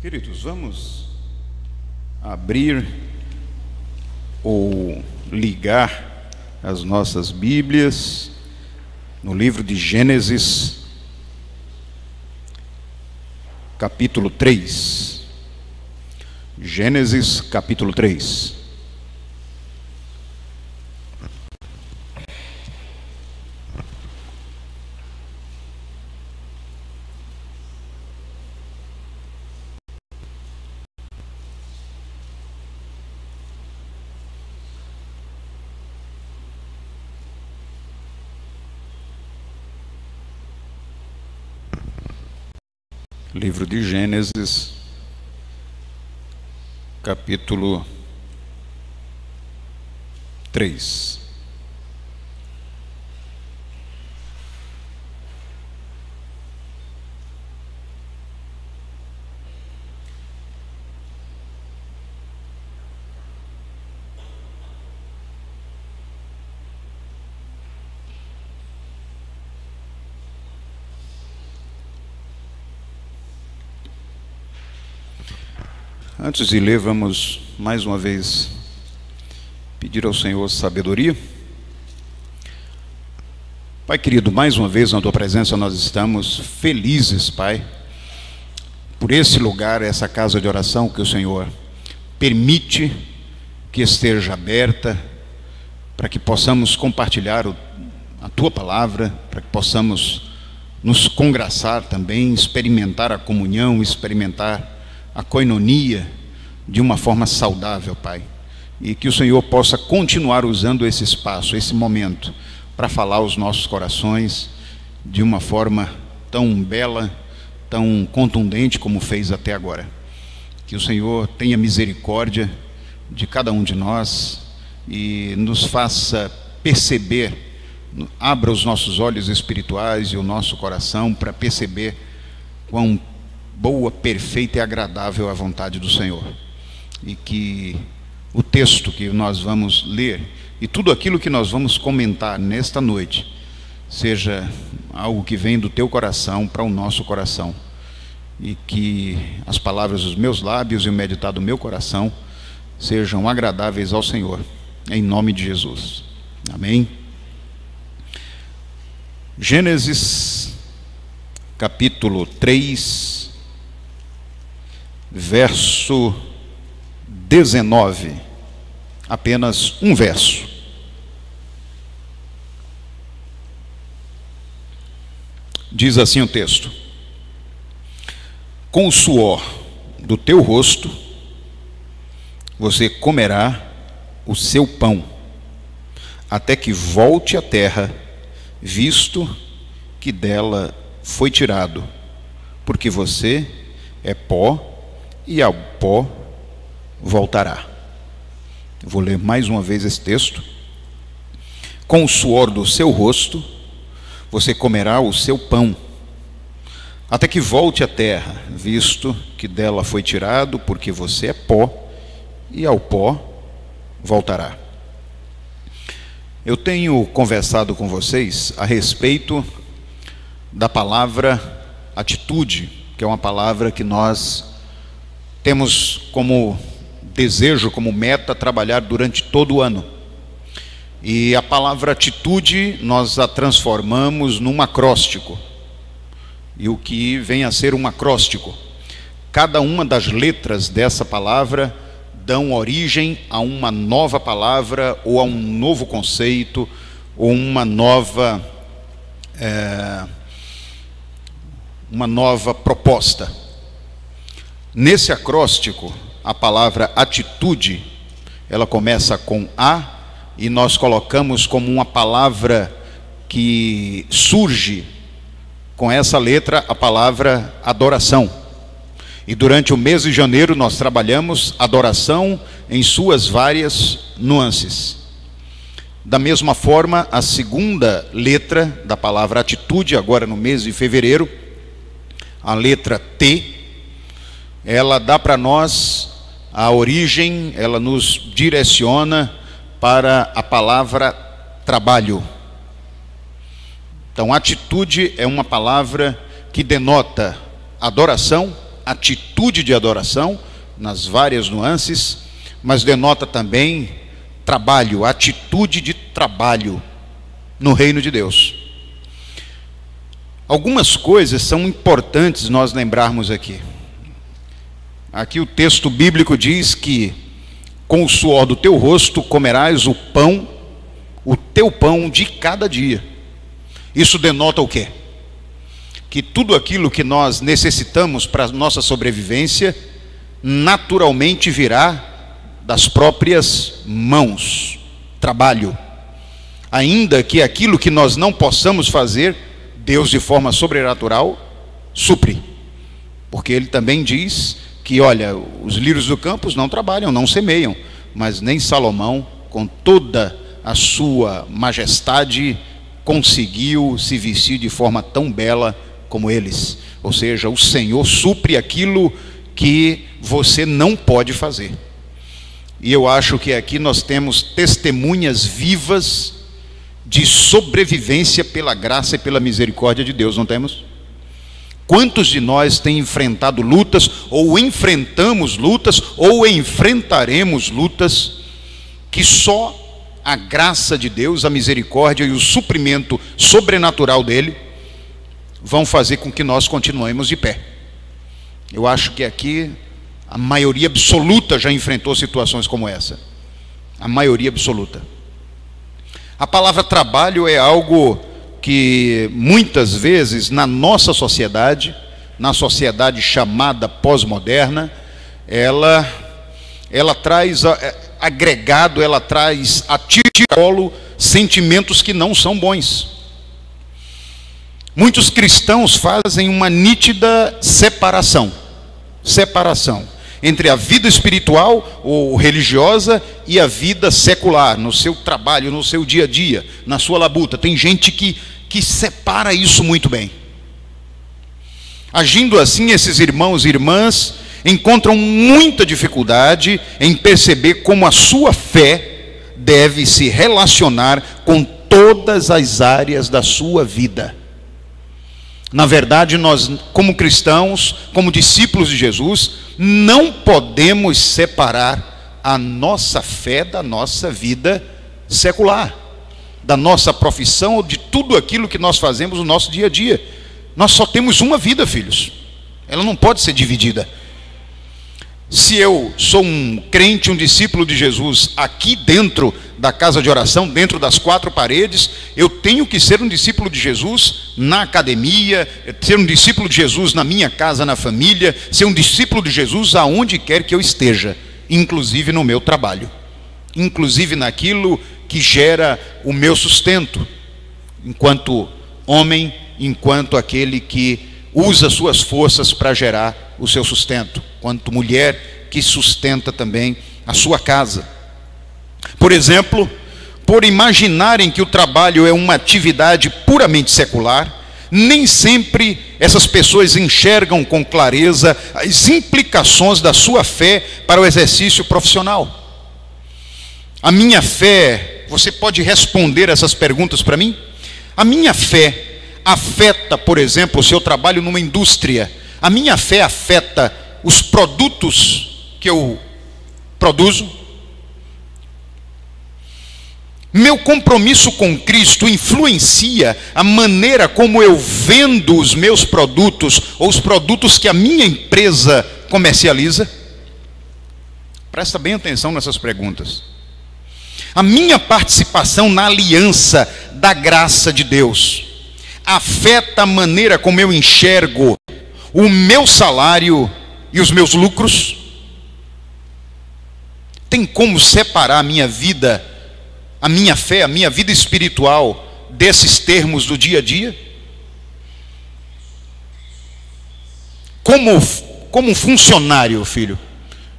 Queridos, vamos abrir ou ligar as nossas Bíblias no livro de Gênesis, capítulo 3. Gênesis, capítulo 3. Livro de Gênesis, capítulo 3. Antes de ler, vamos mais uma vez pedir ao Senhor sabedoria. Pai querido, mais uma vez na Tua presença nós estamos felizes, Pai, por esse lugar, essa casa de oração que o Senhor permite que esteja aberta, para que possamos compartilhar a Tua palavra, para que possamos nos congraçar também, experimentar a comunhão, experimentar a coinonia de uma forma saudável, Pai. E que o Senhor possa continuar usando esse espaço, esse momento, para falar aos nossos corações de uma forma tão bela, tão contundente como fez até agora. Que o Senhor tenha misericórdia de cada um de nós e nos faça perceber, abra os nossos olhos espirituais e o nosso coração para perceber quão boa, perfeita e agradável a vontade do Senhor. E que o texto que nós vamos ler e tudo aquilo que nós vamos comentar nesta noite seja algo que vem do teu coração para o nosso coração. E que as palavras dos meus lábios e o meditar do meu coração sejam agradáveis ao Senhor. Em nome de Jesus. Amém. Gênesis, capítulo 3. Verso 19, apenas um verso. Diz assim o texto: com o suor do teu rosto você comerá o seu pão, até que volte à terra, visto que dela foi tirado, porque você é pó, e ao pó voltará. Eu vou ler mais uma vez esse texto. Com o suor do seu rosto você comerá o seu pão, até que volte à terra, visto que dela foi tirado, porque você é pó, e ao pó voltará. Eu tenho conversado com vocês a respeito da palavra atitude, que é uma palavra que nós temos como desejo, como meta, trabalhar durante todo o ano. E a palavra atitude nós a transformamos num acróstico. E o que vem a ser um acróstico? Cada uma das letras dessa palavra dão origem a uma nova palavra, ou a um novo conceito, ou uma nova proposta. Nesse acróstico, a palavra atitude, ela começa com A, e nós colocamos como uma palavra que surge com essa letra a palavra adoração. E durante o mês de janeiro nós trabalhamos adoração em suas várias nuances. Da mesma forma, a segunda letra da palavra atitude, agora no mês de fevereiro, a letra T, ela dá para nós a origem, ela nos direciona para a palavra trabalho. Então, atitude é uma palavra que denota adoração, atitude de adoração, nas várias nuances, mas denota também trabalho, atitude de trabalho no reino de Deus. Algumas coisas são importantes nós lembrarmos aqui. Aqui o texto bíblico diz que com o suor do teu rosto comerás o teu pão de cada dia. Isso denota o quê? Que tudo aquilo que nós necessitamos para a nossa sobrevivência naturalmente virá das próprias mãos, trabalho. Ainda que aquilo que nós não possamos fazer, Deus de forma sobrenatural supre. Porque Ele também diz que, olha, os lírios do campo não trabalham, não semeiam, mas nem Salomão, com toda a sua majestade, conseguiu se vestir de forma tão bela como eles. Ou seja, o Senhor supre aquilo que você não pode fazer. E eu acho que aqui nós temos testemunhas vivas de sobrevivência pela graça e pela misericórdia de Deus, não temos? Quantos de nós têm enfrentado lutas, ou enfrentamos lutas, ou enfrentaremos lutas, que só a graça de Deus, a misericórdia e o suprimento sobrenatural dele vão fazer com que nós continuemos de pé. Eu acho que aqui a maioria absoluta já enfrentou situações como essa. A maioria absoluta. A palavra trabalho é algo que muitas vezes na nossa sociedade, na sociedade chamada pós-moderna, ela traz agregado, ela traz a tirolo sentimentos que não são bons. Muitos cristãos fazem uma nítida separação entre a vida espiritual ou religiosa e a vida secular, no seu trabalho, no seu dia a dia, na sua labuta. Tem gente que separa isso muito bem. Agindo assim, esses irmãos e irmãs encontram muita dificuldade em perceber como a sua fé deve se relacionar com todas as áreas da sua vida. Na verdade, nós, como cristãos, como discípulos de Jesus, não podemos separar a nossa fé da nossa vida secular, da nossa profissão ou de tudo aquilo que nós fazemos no nosso dia a dia. Nós só temos uma vida, filhos. Ela não pode ser dividida. Se eu sou um crente, um discípulo de Jesus, aqui dentro da casa de oração, dentro das quatro paredes, eu tenho que ser um discípulo de Jesus na academia, ser um discípulo de Jesus na minha casa, na família, ser um discípulo de Jesus aonde quer que eu esteja, inclusive no meu trabalho, inclusive naquilo que gera o meu sustento, enquanto homem, enquanto aquele que usa suas forças para gerar o seu sustento, quanto mulher que sustenta também a sua casa. Por exemplo, por imaginarem que o trabalho é uma atividade puramente secular, nem sempre essas pessoas enxergam com clareza as implicações da sua fé para o exercício profissional. A minha fé, você pode responder essas perguntas para mim? A minha fé afeta, por exemplo, se eu trabalho numa indústria, a minha fé afeta os produtos que eu produzo? Meu compromisso com Cristo influencia a maneira como eu vendo os meus produtos, ou os produtos que a minha empresa comercializa? Presta bem atenção nessas perguntas. A minha participação na aliança da graça de Deus afeta a maneira como eu enxergo o meu salário e os meus lucros? Tem como separar a minha vida, a minha fé, a minha vida espiritual desses termos do dia a dia? Como um funcionário, filho,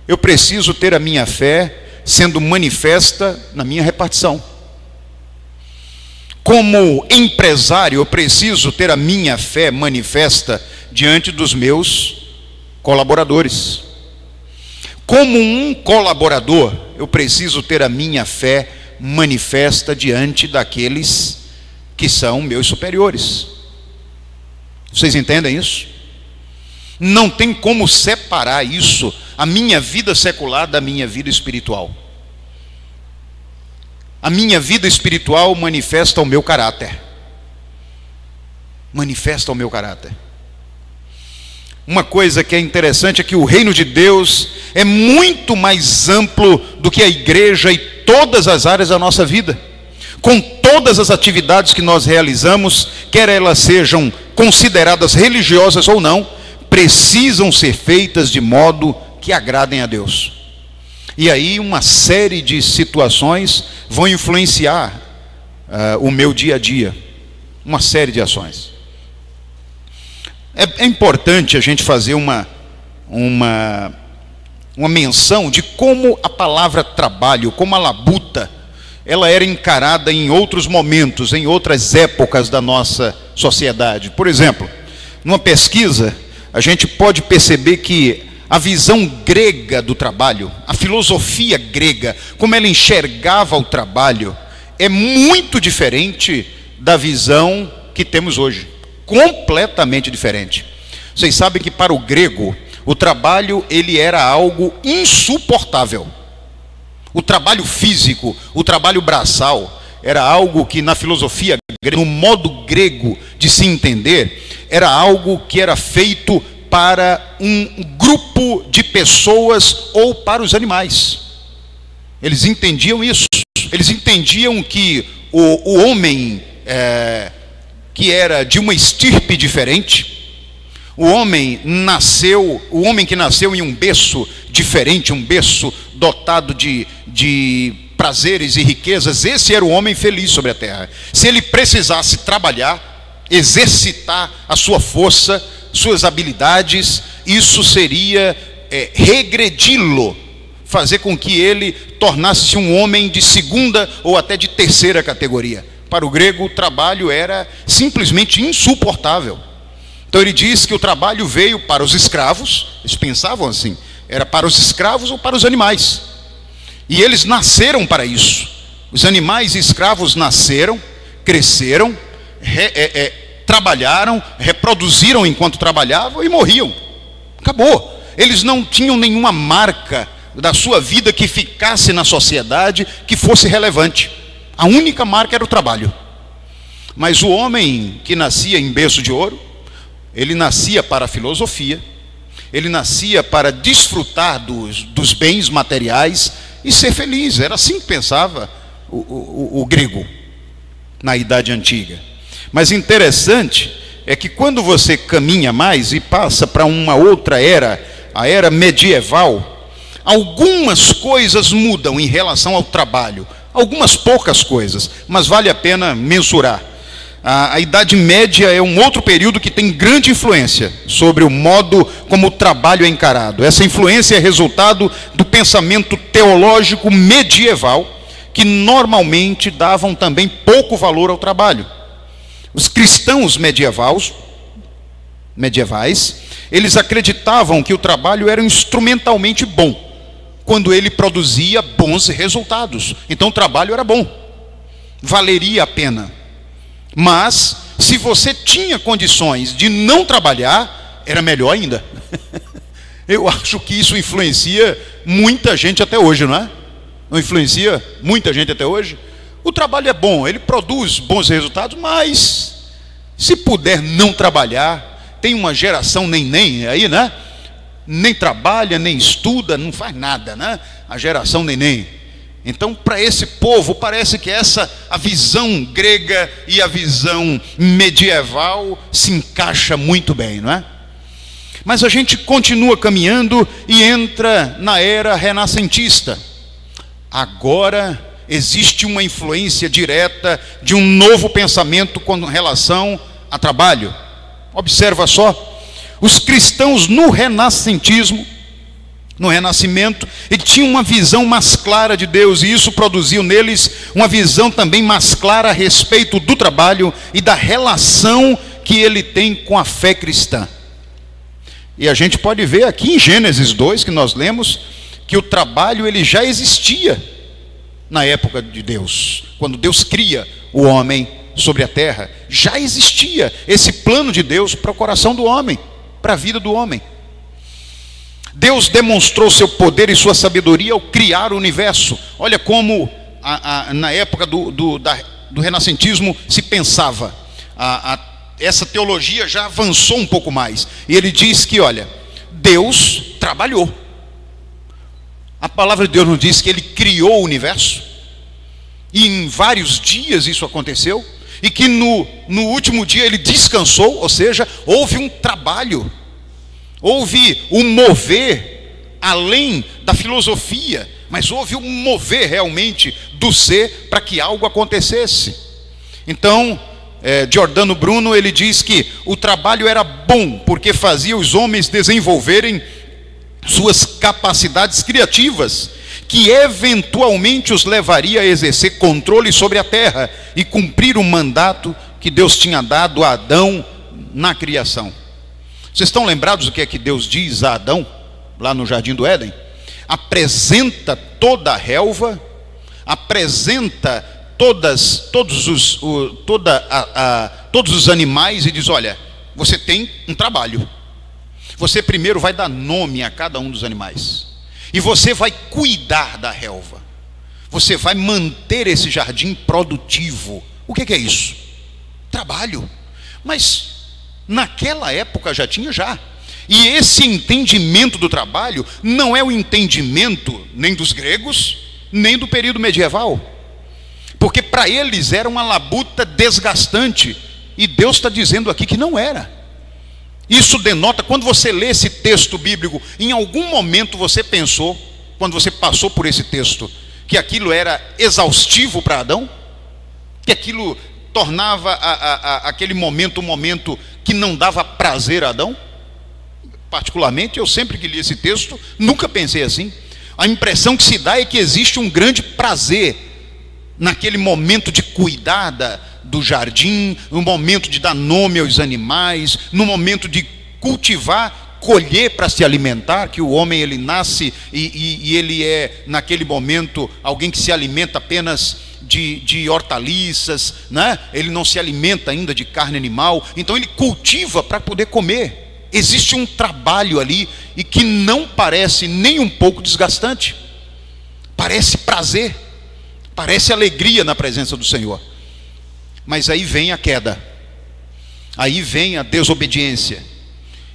eu preciso ter a minha fé sendo manifesta na minha repartição. Como empresário, eu preciso ter a minha fé manifesta diante dos meus colaboradores. Como um colaborador, eu preciso ter a minha fé manifesta diante daqueles que são meus superiores. Vocês entendem isso? Não tem como separar isso, a minha vida secular da minha vida espiritual. A minha vida espiritual manifesta o meu caráter. Manifesta o meu caráter. Uma coisa que é interessante é que o reino de Deus é muito mais amplo do que a igreja e todas as áreas da nossa vida. Com todas as atividades que nós realizamos, quer elas sejam consideradas religiosas ou não, precisam ser feitas de modo que agradem a Deus. E aí uma série de situações vão influenciar o meu dia a dia. Uma série de ações. É importante a gente fazer uma menção de como a palavra trabalho, como a labuta, ela era encarada em outros momentos, em outras épocas da nossa sociedade. Por exemplo, numa pesquisa, a gente pode perceber que a visão grega do trabalho, a filosofia grega, como ela enxergava o trabalho, é muito diferente da visão que temos hoje. Completamente diferente. Vocês sabem que para o grego, o trabalho ele era algo insuportável. O trabalho físico, o trabalho braçal, era algo que na filosofia grega, no modo grego de se entender, era algo que era feito para um grupo de pessoas ou para os animais. Eles entendiam isso. Eles entendiam que o homem que era de uma estirpe diferente, o homem que nasceu em um berço diferente, um berço dotado de prazeres e riquezas, esse era o homem feliz sobre a terra. Se ele precisasse trabalhar, exercitar a sua força, suas habilidades, isso seria regredi-lo, fazer com que ele tornasse um homem de segunda ou até de terceira categoria. Para o grego, o trabalho era simplesmente insuportável. Então ele diz que o trabalho veio para os escravos, eles pensavam assim, era para os escravos ou para os animais. E eles nasceram para isso. Os animais e escravos nasceram, cresceram, trabalharam, reproduziram enquanto trabalhavam e morriam. Acabou. Eles não tinham nenhuma marca da sua vida que ficasse na sociedade, que fosse relevante. A única marca era o trabalho. Mas o homem que nascia em berço de ouro, ele nascia para a filosofia, ele nascia para desfrutar dos bens materiais e ser feliz. Era assim que pensava o grego na Idade Antiga. Mas interessante é que quando você caminha mais e passa para uma outra era, a era medieval, algumas coisas mudam em relação ao trabalho. Algumas poucas coisas, mas vale a pena mensurar. A Idade Média é um outro período que tem grande influência sobre o modo como o trabalho é encarado. Essa influência é resultado do pensamento teológico medieval, que normalmente davam também pouco valor ao trabalho. Os cristãos medievais, eles acreditavam que o trabalho era instrumentalmente bom, quando ele produzia bons resultados. Então o trabalho era bom, valeria a pena. Mas, se você tinha condições de não trabalhar, era melhor ainda. Eu acho que isso influencia muita gente até hoje, não é? Não influencia muita gente até hoje? O trabalho é bom, ele produz bons resultados, mas se puder não trabalhar, tem uma geração neném aí, né? Nem trabalha, nem estuda, não faz nada, né? A geração neném. Então, para esse povo, parece que a visão grega e a visão medieval se encaixa muito bem, não é? Mas a gente continua caminhando e entra na era renascentista. Agora existe uma influência direta de um novo pensamento com relação a trabalho. Observa só. Os cristãos no renascentismo, no renascimento, eles tinham uma visão mais clara de Deus, e isso produziu neles uma visão também mais clara a respeito do trabalho e da relação que ele tem com a fé cristã. E a gente pode ver aqui em Gênesis 2, que nós lemos, que o trabalho ele já existia na época de Deus. Quando Deus cria o homem sobre a terra, já existia esse plano de Deus para o coração do homem, para a vida do homem. Deus demonstrou seu poder e sua sabedoria ao criar o universo. Olha como na época do renascentismo se pensava. Essa teologia já avançou um pouco mais. E ele diz que, olha, Deus trabalhou. A palavra de Deus nos diz que ele criou o universo. E em vários dias isso aconteceu. E que no último dia ele descansou. Ou seja, houve um trabalho. Houve um mover além da filosofia, mas houve um mover realmente do ser para que algo acontecesse. Então, Giordano Bruno, ele diz que o trabalho era bom, porque fazia os homens desenvolverem suas capacidades criativas, que eventualmente os levaria a exercer controle sobre a terra e cumprir o mandato que Deus tinha dado a Adão na criação. Vocês estão lembrados do que é que Deus diz a Adão, lá no Jardim do Éden? Apresenta toda a relva, apresenta todos os animais e diz, olha, você tem um trabalho. Você primeiro vai dar nome a cada um dos animais. E você vai cuidar da relva. Você vai manter esse jardim produtivo. O que é isso? Trabalho. Mas naquela época já tinha já. E esse entendimento do trabalho não é o entendimento nem dos gregos, nem do período medieval. Porque para eles era uma labuta desgastante. E Deus está dizendo aqui que não era. Isso denota, quando você lê esse texto bíblico, em algum momento você pensou, quando você passou por esse texto, que aquilo era exaustivo para Adão? Que aquilo tornava aquele momento um momento que não dava prazer a Adão? Particularmente, eu sempre que li esse texto, nunca pensei assim. A impressão que se dá é que existe um grande prazer naquele momento de cuidar do jardim, no momento de dar nome aos animais, no momento de cultivar, colher para se alimentar, que o homem ele nasce e ele é naquele momento alguém que se alimenta apenas de hortaliças, né? Ele não se alimenta ainda de carne animal, então ele cultiva para poder comer. Existe um trabalho ali e que não parece nem um pouco desgastante, parece prazer, parece alegria na presença do Senhor. Mas aí vem a queda, aí vem a desobediência,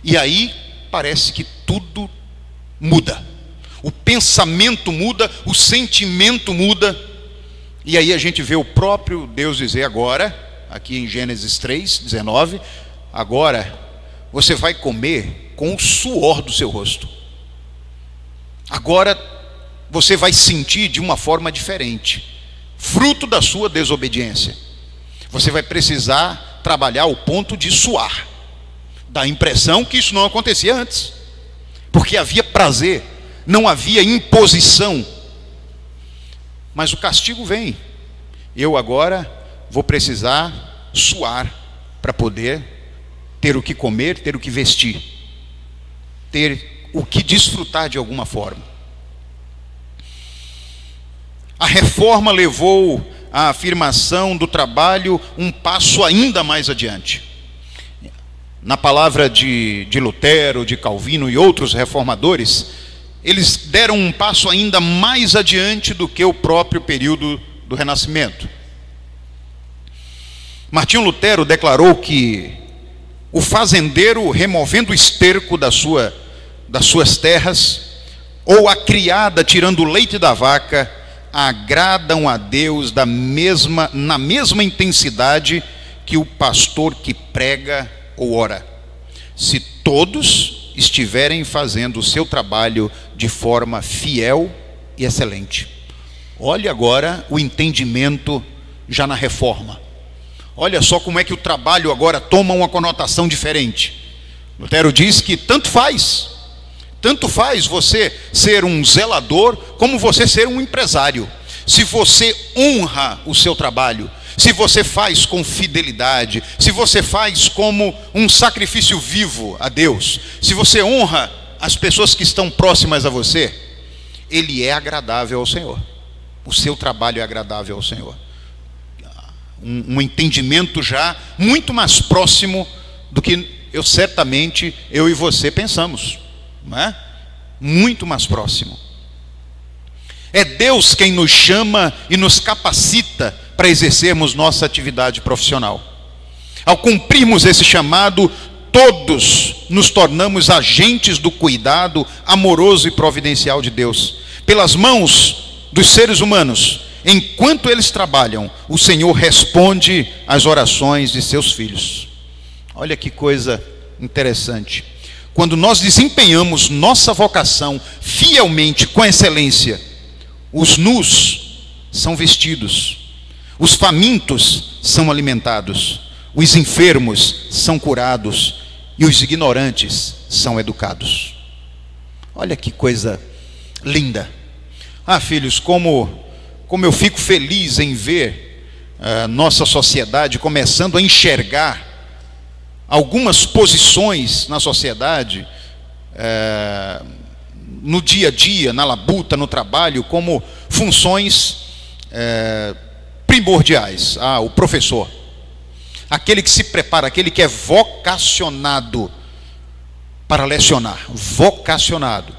e aí parece que tudo muda. O pensamento muda, o sentimento muda, e aí a gente vê o próprio Deus dizer agora, aqui em Gênesis 3:19, agora você vai comer com o suor do seu rosto. Agora você vai sentir de uma forma diferente, fruto da sua desobediência. Você vai precisar trabalhar ao ponto de suar. Dá a impressão que isso não acontecia antes, porque havia prazer, não havia imposição. Mas o castigo vem. Eu agora vou precisar suar para poder ter o que comer, ter o que vestir, ter o que desfrutar de alguma forma. A reforma levou a afirmação do trabalho um passo ainda mais adiante. Na palavra de Lutero, de Calvino e outros reformadores, eles deram um passo ainda mais adiante do que o próprio período do Renascimento. Martinho Lutero declarou que o fazendeiro, removendo o esterco das suas terras, ou a criada tirando o leite da vaca, agradam a Deus na mesma intensidade que o pastor que prega ou ora, se todos estiverem fazendo o seu trabalho de forma fiel e excelente. Olha agora o entendimento já na reforma. Olha só como é que o trabalho agora toma uma conotação diferente. Lutero diz que tanto faz você ser um zelador como você ser um empresário. Se você honra o seu trabalho, se você faz com fidelidade, se você faz como um sacrifício vivo a Deus, se você honra as pessoas que estão próximas a você, ele é agradável ao Senhor. O seu trabalho é agradável ao Senhor. Um entendimento já muito mais próximo do que certamente eu e você pensamos, não é? Muito mais próximo. É Deus quem nos chama e nos capacita para exercermos nossa atividade profissional. Ao cumprirmos esse chamado, todos nos tornamos agentes do cuidado amoroso e providencial de Deus. Pelas mãos dos seres humanos, enquanto eles trabalham, o Senhor responde às orações de seus filhos. Olha que coisa interessante. Quando nós desempenhamos nossa vocação fielmente, com excelência, os nus são vestidos, os famintos são alimentados, os enfermos são curados e os ignorantes são educados. Olha que coisa linda. Filhos, como eu fico feliz em ver nossa sociedade começando a enxergar algumas posições na sociedade, no dia a dia, na labuta, no trabalho, como funções primordiais. O professor, aquele que se prepara, aquele que é vocacionado para lecionar, vocacionado.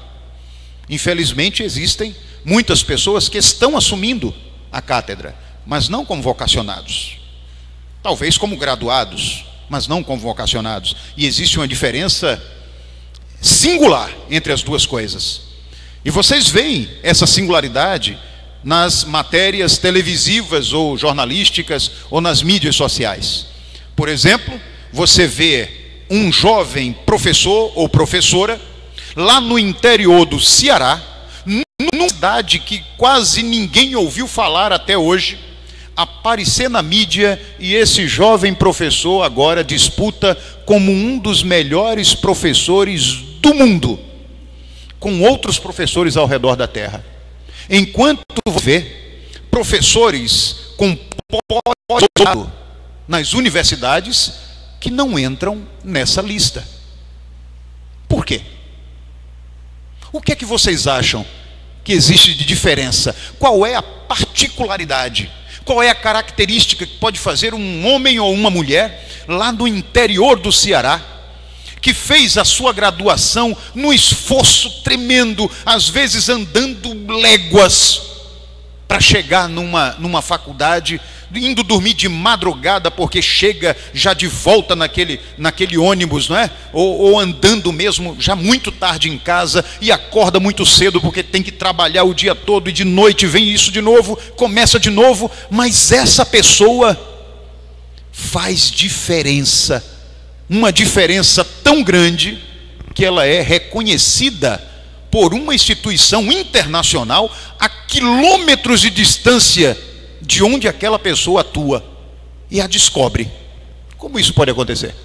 Infelizmente existem muitas pessoas que estão assumindo a cátedra, mas não como vocacionados, talvez como graduados, mas não como vocacionados. E existe uma diferença singular entre as duas coisas. E vocês veem essa singularidade nas matérias televisivas ou jornalísticas ou nas mídias sociais. Por exemplo, você vê um jovem professor ou professora lá no interior do Ceará, numa cidade que quase ninguém ouviu falar até hoje, aparecer na mídia, e esse jovem professor agora disputa como um dos melhores professores do mundo, com outros professores ao redor da terra. Enquanto você vê professores com pós-doutorado nas universidades que não entram nessa lista. Por quê? O que é que vocês acham que existe de diferença? Qual é a particularidade? Qual é a característica que pode fazer um homem ou uma mulher lá no interior do Ceará, que fez a sua graduação num esforço tremendo, às vezes andando léguas para chegar numa faculdade, indo dormir de madrugada porque chega já de volta naquele ônibus, não é? Ou andando mesmo já muito tarde em casa e acorda muito cedo porque tem que trabalhar o dia todo, e de noite vem isso de novo, começa de novo. Mas essa pessoa faz diferença, uma diferença tão grande que ela é reconhecida por uma instituição internacional a quilômetros de distância de onde aquela pessoa atua, e a descobre. Como isso pode acontecer?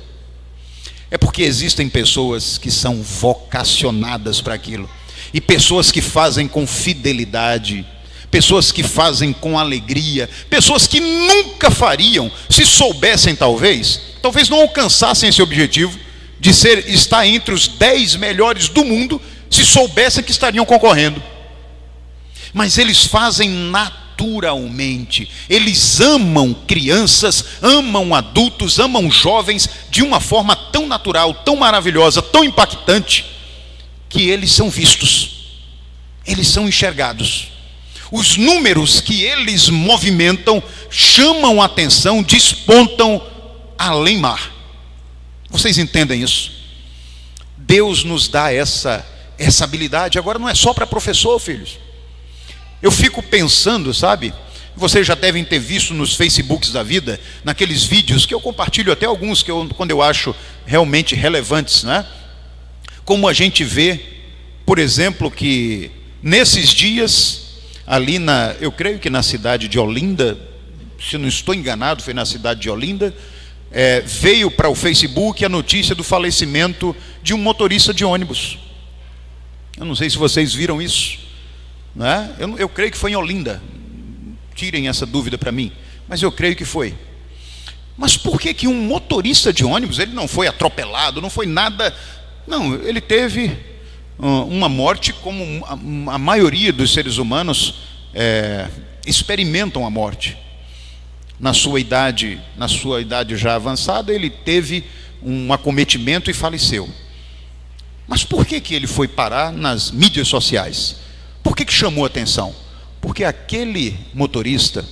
É porque existem pessoas que são vocacionadas para aquilo, e pessoas que fazem com fidelidade, pessoas que fazem com alegria, pessoas que nunca fariam se soubessem, talvez não alcançassem esse objetivo de estar entre os 10 melhores do mundo, se soubessem que estariam concorrendo. Mas eles fazem naturalmente. Eles amam crianças, amam adultos, amam jovens de uma forma tão natural, tão maravilhosa, tão impactante, que eles são vistos, eles são enxergados. Os números que eles movimentam chamam a atenção, despontam além mar. Vocês entendem isso? Deus nos dá essa habilidade. Agora não é só para professor, filhos. Eu fico pensando, sabe? Vocês já devem ter visto nos Facebooks da vida, naqueles vídeos que eu compartilho, até alguns quando eu acho realmente relevantes, né? Como a gente vê, por exemplo, que nesses dias, ali eu creio que na cidade de Olinda, se não estou enganado, foi na cidade de Olinda, veio para o Facebook a notícia do falecimento de um motorista de ônibus. Eu não sei se vocês viram isso, não é? Eu creio que foi em Olinda. Tirem essa dúvida para mim, mas eu creio que foi. Mas por que um motorista de ônibus, ele não foi atropelado, não foi nada, não, ele teve uma morte como a maioria dos seres humanos experimentam a morte. Na sua idade já avançada, ele teve um acometimento e faleceu. Mas por que ele foi parar nas mídias sociais? Por que chamou a atenção? Porque aquele motorista,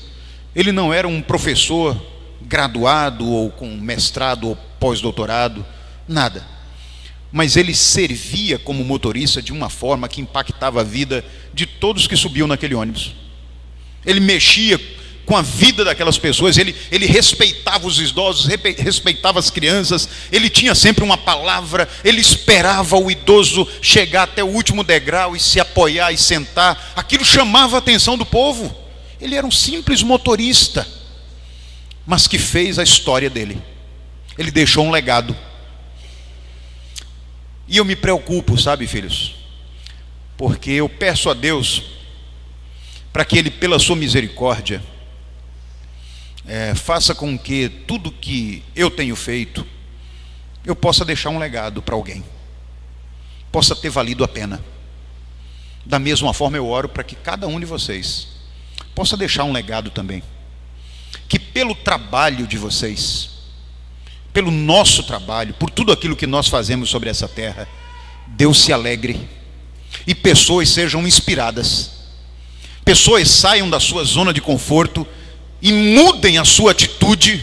ele não era um professor graduado ou com mestrado ou pós-doutorado, nada. Mas ele servia como motorista de uma forma que impactava a vida de todos que subiam naquele ônibus. Ele mexia com a vida daquelas pessoas, ele respeitava os idosos, respeitava as crianças, ele tinha sempre uma palavra, ele esperava o idoso chegar até o último degrau e se apoiar e sentar. Aquilo chamava a atenção do povo. Ele era um simples motorista, mas que fez a história dele. Ele deixou um legado. E eu me preocupo, sabe, filhos? Porque eu peço a Deus para que Ele, pela sua misericórdia, faça com que tudo que eu tenho feito, eu possa deixar um legado para alguém, possa ter valido a pena. Da mesma forma eu oro para que cada um de vocês possa deixar um legado também, que pelo trabalho de vocês, pelo nosso trabalho, por tudo aquilo que nós fazemos sobre essa terra, Deus se alegre e pessoas sejam inspiradas, pessoas saiam da sua zona de conforto e mudem a sua atitude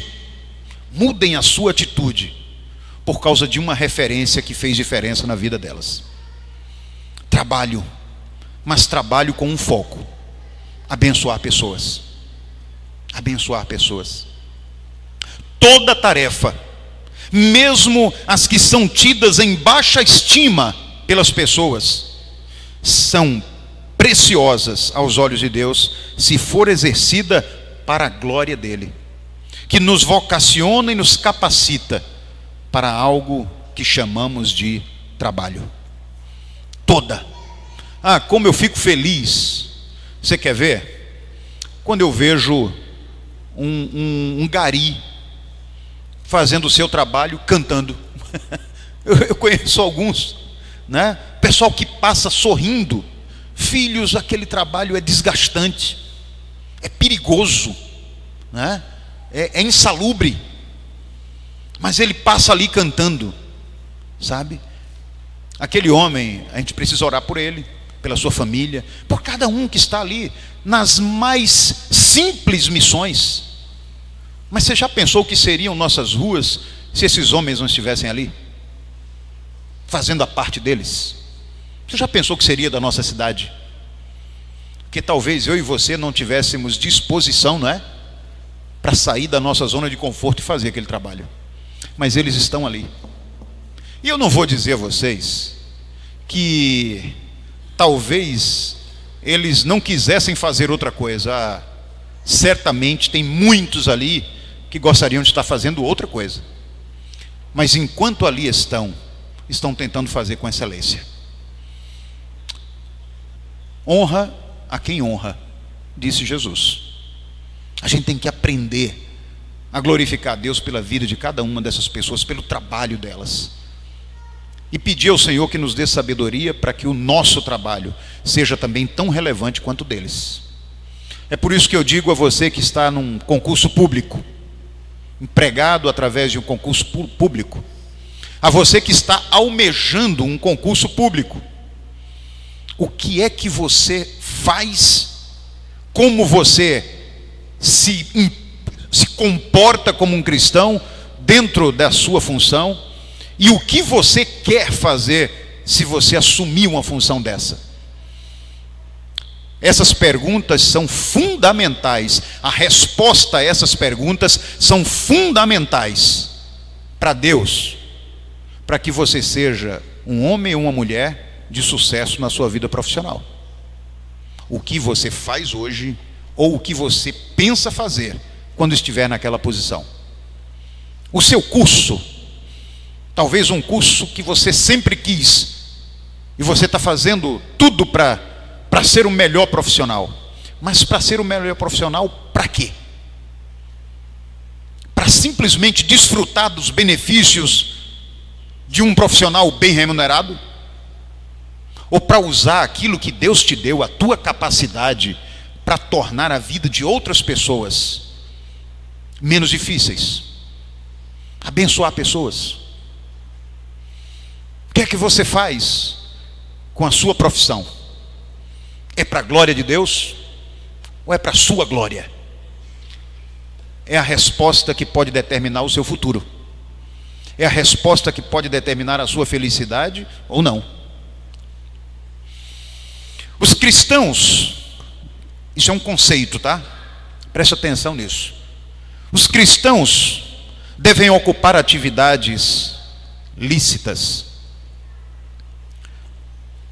por causa de uma referência que fez diferença na vida delas. Trabalho, mas trabalho com um foco: abençoar pessoas. Abençoar pessoas. Toda tarefa, mesmo as que são tidas em baixa estima pelas pessoas, são preciosas aos olhos de Deus, se for exercida para a glória dele, que nos vocaciona e nos capacita para algo que chamamos de trabalho. Toda. Como eu fico feliz. Você quer ver? Quando eu vejo um gari fazendo o seu trabalho cantando. Eu conheço alguns, né? Pessoal que passa sorrindo. Filhos, aquele trabalho é desgastante, é perigoso, né? É insalubre, mas ele passa ali cantando, sabe? Aquele homem, a gente precisa orar por ele, pela sua família, por cada um que está ali nas mais simples missões. Mas você já pensou o que seriam nossas ruas se esses homens não estivessem ali, fazendo a parte deles? Você já pensou o que seria da nossa cidade? Que talvez eu e você não tivéssemos disposição, não é? Para sair da nossa zona de conforto e fazer aquele trabalho. Mas eles estão ali. E eu não vou dizer a vocês que talvez eles não quisessem fazer outra coisa. Certamente tem muitos ali que gostariam de estar fazendo outra coisa. Mas enquanto ali estão tentando fazer com excelência. Honra a quem honra, disse Jesus. A gente tem que aprender a glorificar a Deus pela vida de cada uma dessas pessoas, pelo trabalho delas. E pedir ao Senhor que nos dê sabedoria para que o nosso trabalho seja também tão relevante quanto o deles. É por isso que eu digo a você que está num concurso público, empregado através de um concurso público, a você que está almejando um concurso público, o que é que você faz, como você se comporta como um cristão dentro da sua função, e o que você quer fazer se você assumir uma função dessa. Essas perguntas são fundamentais. A resposta a essas perguntas são fundamentais para Deus, para que você seja um homem ou uma mulher de sucesso na sua vida profissional. O que você faz hoje, ou o que você pensa fazer quando estiver naquela posição. O seu curso, talvez um curso que você sempre quis, e você está fazendo tudo para ser o melhor profissional. Mas para ser o melhor profissional, para quê? Para simplesmente desfrutar dos benefícios de um profissional bem remunerado? Ou para usar aquilo que Deus te deu, a tua capacidade, para tornar a vida de outras pessoas menos difíceis? Abençoar pessoas. O que é que você faz com a sua profissão? É para a glória de Deus ou é para a sua glória? É a resposta que pode determinar o seu futuro. É a resposta que pode determinar a sua felicidade ou não. Os cristãos, isso é um conceito, tá? Preste atenção nisso. Os cristãos devem ocupar atividades lícitas.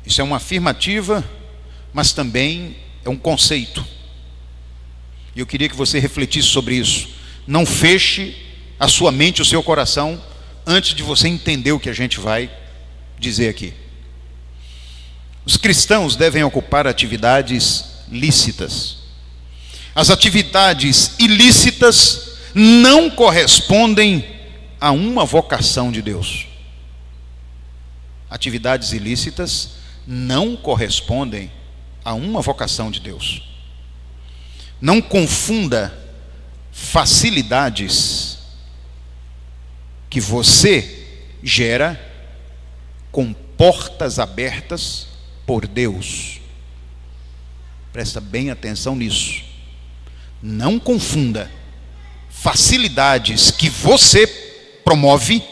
Isso é uma afirmativa, mas também é um conceito. E eu queria que você refletisse sobre isso. Não feche a sua mente e o seu coração antes de você entender o que a gente vai dizer aqui. Os cristãos devem ocupar atividades lícitas. As atividades ilícitas não correspondem a uma vocação de Deus. Atividades ilícitas não correspondem a uma vocação de Deus. Não confunda facilidades que você gera com portas abertas por Deus. Presta bem atenção nisso. Não confunda facilidades que você promove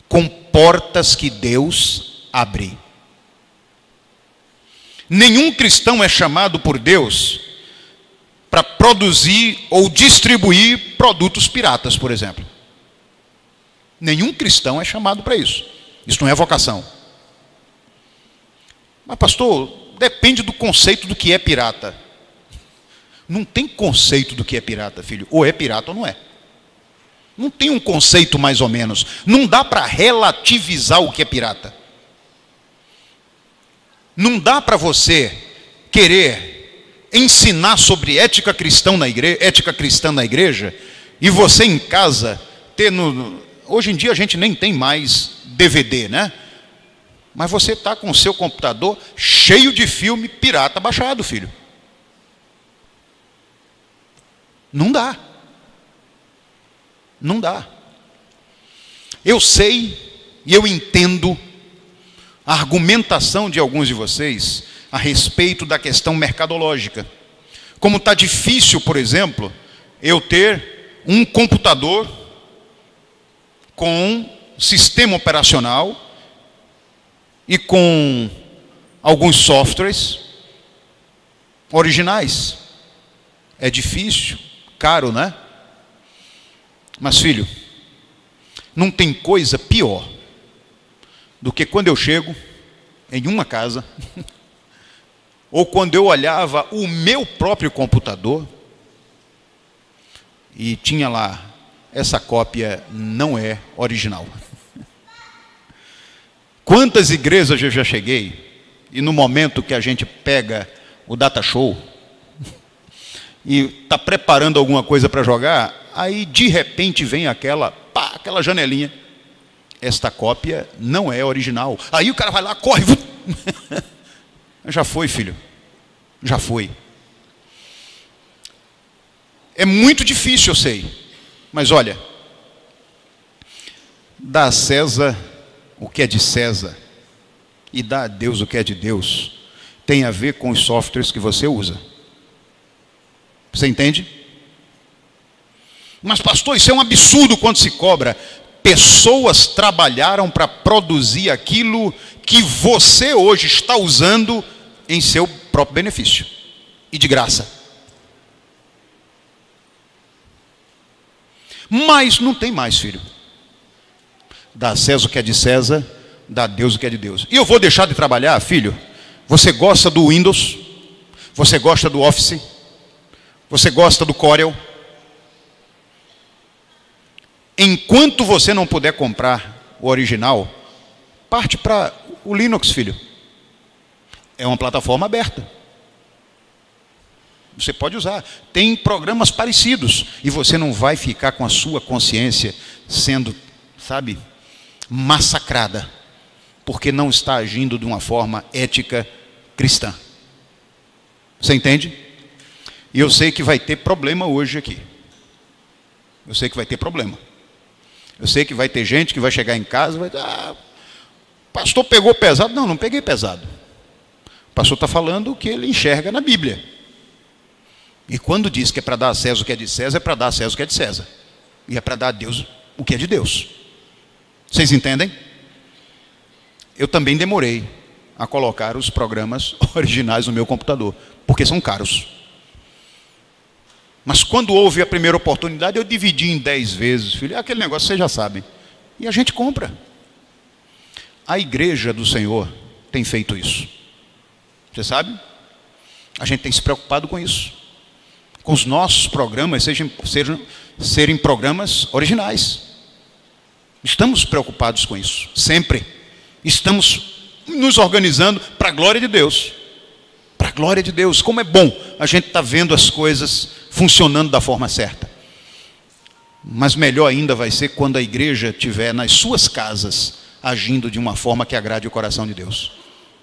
com portas que Deus abre. Nenhum cristão é chamado por Deus para produzir ou distribuir produtos piratas, por exemplo. Nenhum cristão é chamado para isso. Isso não é vocação. Mas pastor, depende do conceito do que é pirata. Não tem conceito do que é pirata, filho. Ou é pirata ou não é. Não tem um conceito mais ou menos. Não dá para relativizar o que é pirata. Não dá para você querer ensinar sobre ética cristã na igreja, e você em casa ter hoje em dia a gente nem tem mais DVD, né? Mas você está com o seu computador cheio de filme pirata baixado, filho. Não dá. Não dá. Eu sei e eu entendo a argumentação de alguns de vocês a respeito da questão mercadológica. Como está difícil, por exemplo, eu ter um computador com sistema operacional e com alguns softwares originais. É difícil, caro, né? Mas, filho, não tem coisa pior do que quando eu chego em uma casa ou quando eu olhava o meu próprio computador e tinha lá, essa cópia não é original. Quantas igrejas eu já cheguei e no momento que a gente pega o data show e está preparando alguma coisa para jogar, aí de repente vem aquela janelinha. Esta cópia não é original. Aí o cara vai lá, corre. Já foi, filho. Já foi. É muito difícil, eu sei. Mas olha, dá a César o que é de César e dá a Deus o que é de Deus. Tem a ver com os softwares que você usa. Você entende? Mas pastor, isso é um absurdo quando se cobra. Pessoas trabalharam para produzir aquilo que você hoje está usando em seu próprio benefício e de graça. Mas não tem mais, filho. Dá a César o que é de César, dá a Deus o que é de Deus. E eu vou deixar de trabalhar, filho? Você gosta do Windows? Você gosta do Office? Você gosta do Corel? Enquanto você não puder comprar o original, parte para o Linux, filho. É uma plataforma aberta. Você pode usar. Tem programas parecidos. E você não vai ficar com a sua consciência sendo, sabe, massacrada, porque não está agindo de uma forma ética cristã. Você entende? E eu sei que vai ter problema hoje aqui. Eu sei que vai ter problema. Eu sei que vai ter gente que vai chegar em casa e vai dizer, pastor pegou pesado. Não, não peguei pesado. O pastor está falando o que ele enxerga na Bíblia. E quando diz que é para dar a César o que é de César, é para dar a César o que é de César. E é para dar a Deus o que é de Deus. Vocês entendem? Eu também demorei a colocar os programas originais no meu computador, porque são caros. Mas quando houve a primeira oportunidade, eu dividi em 10 vezes, filho. Aquele negócio vocês já sabem. E a gente compra. A igreja do Senhor tem feito isso. Você sabe? A gente tem se preocupado com isso. Com os nossos programas serem programas originais. Estamos preocupados com isso, sempre. Estamos nos organizando para a glória de Deus. Para a glória de Deus. Como é bom a gente estar vendo as coisas funcionando da forma certa. Mas melhor ainda vai ser quando a igreja estiver nas suas casas, agindo de uma forma que agrade o coração de Deus.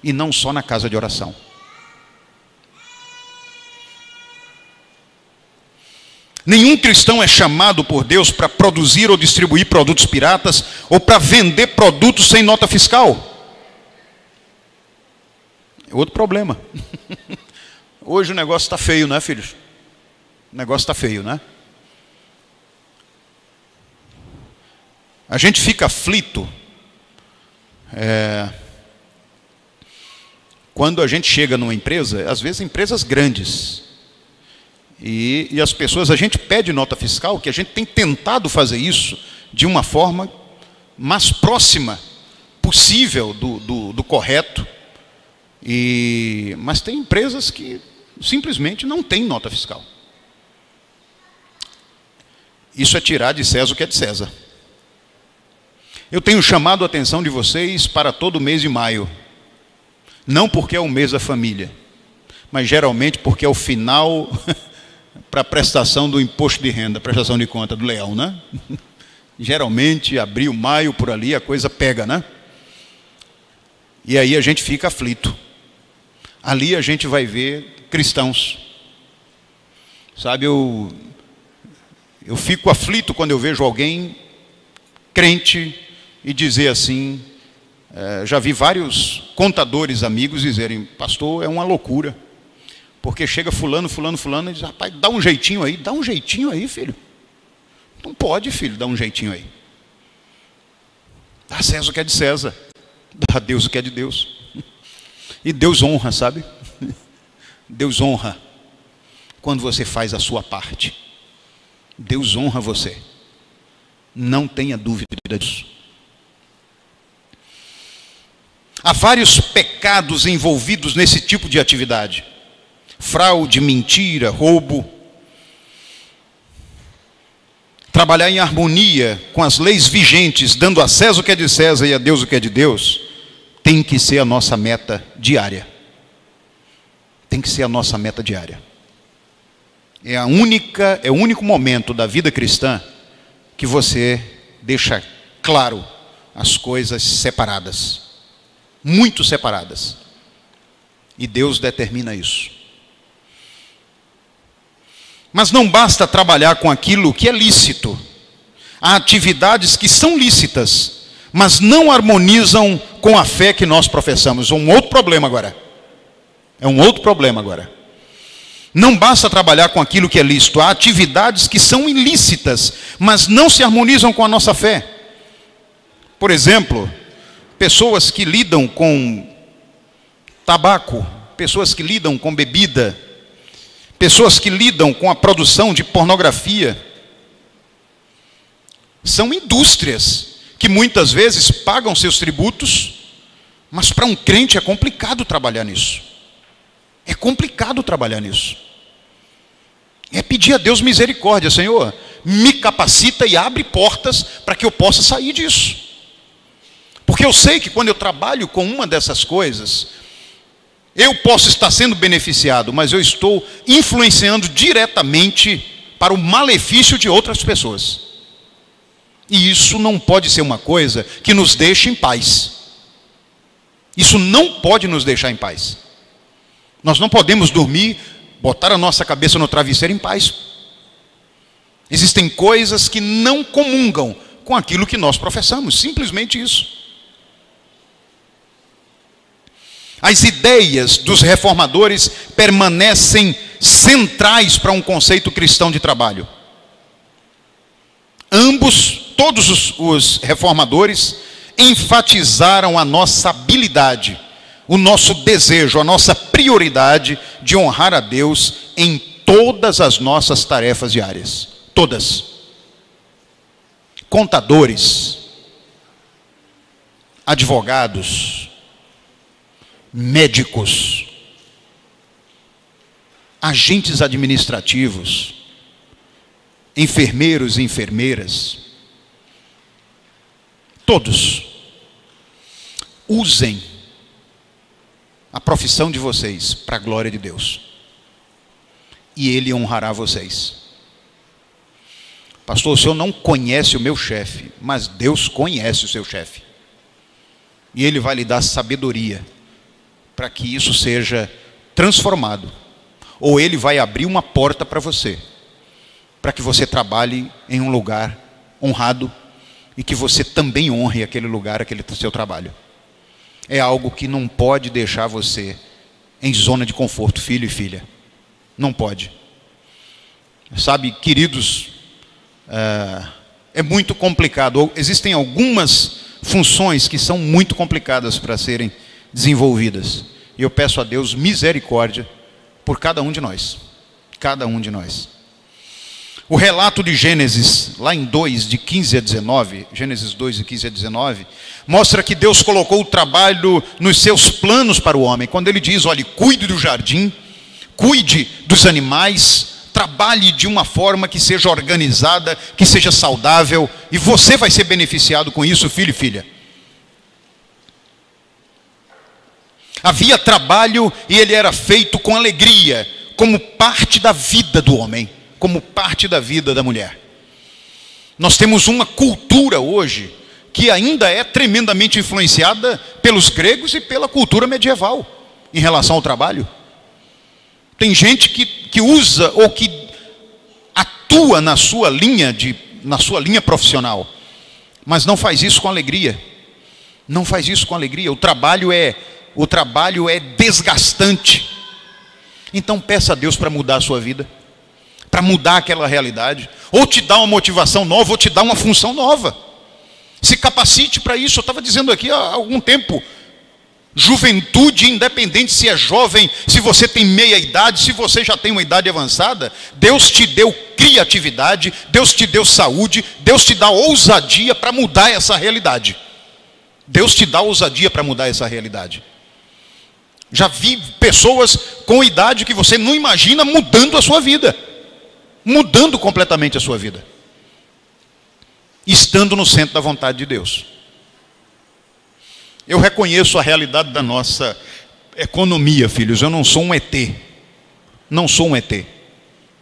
E não só na casa de oração. Nenhum cristão é chamado por Deus para produzir ou distribuir produtos piratas ou para vender produtos sem nota fiscal. É outro problema. Hoje o negócio está feio, não é, filhos? O negócio está feio, né? A gente fica aflito quando a gente chega numa empresa, às vezes empresas grandes, e as pessoas, a gente pede nota fiscal, que a gente tem tentado fazer isso de uma forma mais próxima possível do correto, mas tem empresas que simplesmente não têm nota fiscal. Isso é tirar de César o que é de César. Eu tenho chamado a atenção de vocês para todo o mês de maio. Não porque é o mês da família, mas geralmente porque é o final para a prestação do imposto de renda, prestação de conta do leão, né? Geralmente, abril, maio, por ali, a coisa pega, né? E aí a gente fica aflito. Ali a gente vai ver cristãos. Sabe, eu fico aflito quando eu vejo alguém crente e dizer assim, já vi vários contadores amigos dizerem, pastor, é uma loucura, porque chega fulano e diz, rapaz, dá um jeitinho aí, filho. Não pode, filho, dar um jeitinho aí. Dá a César o que é de César, dá a Deus o que é de Deus. E Deus honra, sabe? Deus honra quando você faz a sua parte. Deus honra você. Não tenha dúvida disso. Há vários pecados envolvidos nesse tipo de atividade. Fraude, mentira, roubo. Trabalhar em harmonia com as leis vigentes, dando a César o que é de César e a Deus o que é de Deus, tem que ser a nossa meta diária. Tem que ser a nossa meta diária. É o único momento da vida cristã que você deixa claro as coisas separadas. Muito separadas. E Deus determina isso. Mas não basta trabalhar com aquilo que é lícito. Há atividades que são lícitas, mas não harmonizam com a fé que nós professamos. É um outro problema agora. Não basta trabalhar com aquilo que é lícito. Há atividades que são ilícitas, mas não se harmonizam com a nossa fé. Por exemplo, pessoas que lidam com tabaco, pessoas que lidam com bebida, pessoas que lidam com a produção de pornografia. São indústrias que muitas vezes pagam seus tributos, mas para um crente é complicado trabalhar nisso. É complicado trabalhar nisso. É pedir a Deus misericórdia. Senhor, me capacita e abre portas para que eu possa sair disso. Porque eu sei que quando eu trabalho com uma dessas coisas, eu posso estar sendo beneficiado, mas eu estou influenciando diretamente para o malefício de outras pessoas. E isso não pode ser uma coisa que nos deixe em paz. Isso não pode nos deixar em paz. Nós não podemos dormir, botar a nossa cabeça no travesseiro em paz. Existem coisas que não comungam com aquilo que nós professamos, simplesmente isso. As ideias dos reformadores permanecem centrais para um conceito cristão de trabalho. Todos os reformadores enfatizaram a nossa habilidade, o nosso desejo, a nossa prioridade de honrar a Deus em todas as nossas tarefas diárias. Todas. Contadores, advogados, médicos, agentes administrativos, enfermeiros e enfermeiras, todos, usem a profissão de vocês para a glória de Deus, e Ele honrará vocês. Pastor, o senhor não conhece o meu chefe, mas Deus conhece o seu chefe, e Ele vai lhe dar sabedoria para que isso seja transformado, ou Ele vai abrir uma porta para você, para que você trabalhe em um lugar honrado, e que você também honre aquele lugar, aquele seu trabalho. É algo que não pode deixar você em zona de conforto, filho e filha. Não pode. Sabe, queridos, é muito complicado. Existem algumas funções que são muito complicadas para serem desenvolvidas. E eu peço a Deus misericórdia por cada um de nós. Cada um de nós. O relato de Gênesis, lá em 2, de 15 a 19, Gênesis 2, de 15 a 19, mostra que Deus colocou o trabalho nos seus planos para o homem. Quando Ele diz, olhe, cuide do jardim, cuide dos animais, trabalhe de uma forma que seja organizada, que seja saudável, e você vai ser beneficiado com isso, filho e filha. Havia trabalho e ele era feito com alegria, como parte da vida do homem, como parte da vida da mulher. Nós temos uma cultura hoje que ainda é tremendamente influenciada pelos gregos e pela cultura medieval em relação ao trabalho. Tem gente que usa ou que atua na sua linha profissional, mas não faz isso com alegria. Não faz isso com alegria. O trabalho é desgastante. Então peça a Deus para mudar a sua vida, para mudar aquela realidade, ou te dar uma motivação nova, ou te dar uma função nova. Se capacite para isso. Eu estava dizendo aqui há algum tempo, juventude, independente se é jovem, se você tem meia idade, se você já tem uma idade avançada, Deus te deu criatividade, Deus te deu saúde, Deus te dá ousadia para mudar essa realidade. Deus te dá ousadia para mudar essa realidade. Já vi pessoas com idade que você não imagina mudando a sua vida, mudando completamente a sua vida, estando no centro da vontade de Deus. Eu reconheço a realidade da nossa economia, filhos. Eu não sou um ET. Não sou um ET.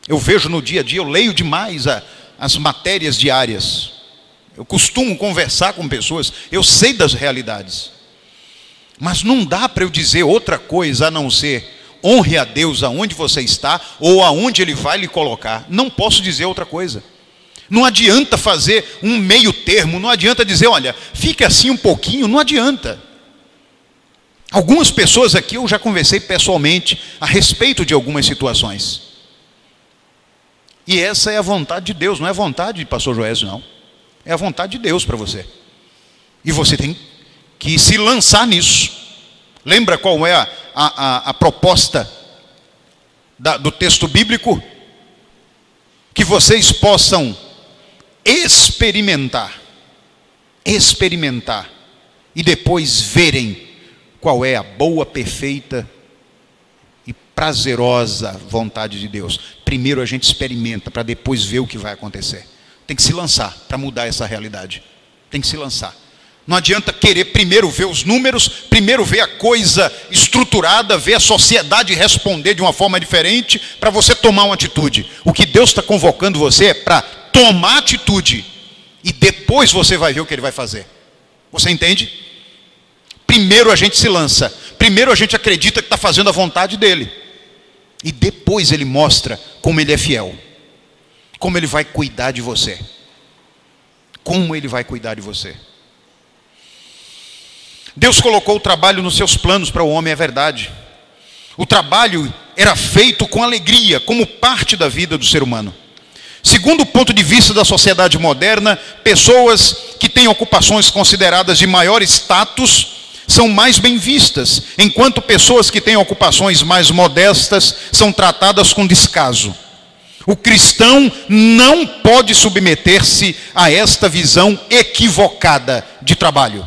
Eu vejo no dia a dia, eu leio demais as matérias diárias. Eu costumo conversar com pessoas, eu sei das realidades. Mas não dá para eu dizer outra coisa a não ser honre a Deus aonde você está ou aonde Ele vai lhe colocar. Não posso dizer outra coisa. Não adianta fazer um meio termo, não adianta dizer, olha, fique assim um pouquinho, não adianta. Algumas pessoas aqui eu já conversei pessoalmente a respeito de algumas situações. E essa é a vontade de Deus, não é a vontade de pastor Joésio, não. É a vontade de Deus para você. E você tem que se lançar nisso. Lembra qual é a proposta do texto bíblico? Que vocês possam experimentar e depois verem qual é a boa, perfeita e prazerosa vontade de Deus. Primeiro a gente experimenta para depois ver o que vai acontecer. Tem que se lançar para mudar essa realidade. Tem que se lançar. Não adianta querer primeiro ver os números, primeiro ver a coisa estruturada, ver a sociedade responder de uma forma diferente para você tomar uma atitude. O que Deus está convocando você é para tomar atitude e depois você vai ver o que Ele vai fazer. Você entende? Primeiro a gente se lança, primeiro a gente acredita que está fazendo a vontade dEle e depois Ele mostra como Ele é fiel, como Ele vai cuidar de você, como Ele vai cuidar de você. Deus colocou o trabalho nos seus planos para o homem, é verdade. O trabalho era feito com alegria, como parte da vida do ser humano. Segundo o ponto de vista da sociedade moderna, pessoas que têm ocupações consideradas de maior status são mais bem vistas, enquanto pessoas que têm ocupações mais modestas são tratadas com descaso. O cristão não pode submeter-se a esta visão equivocada de trabalho.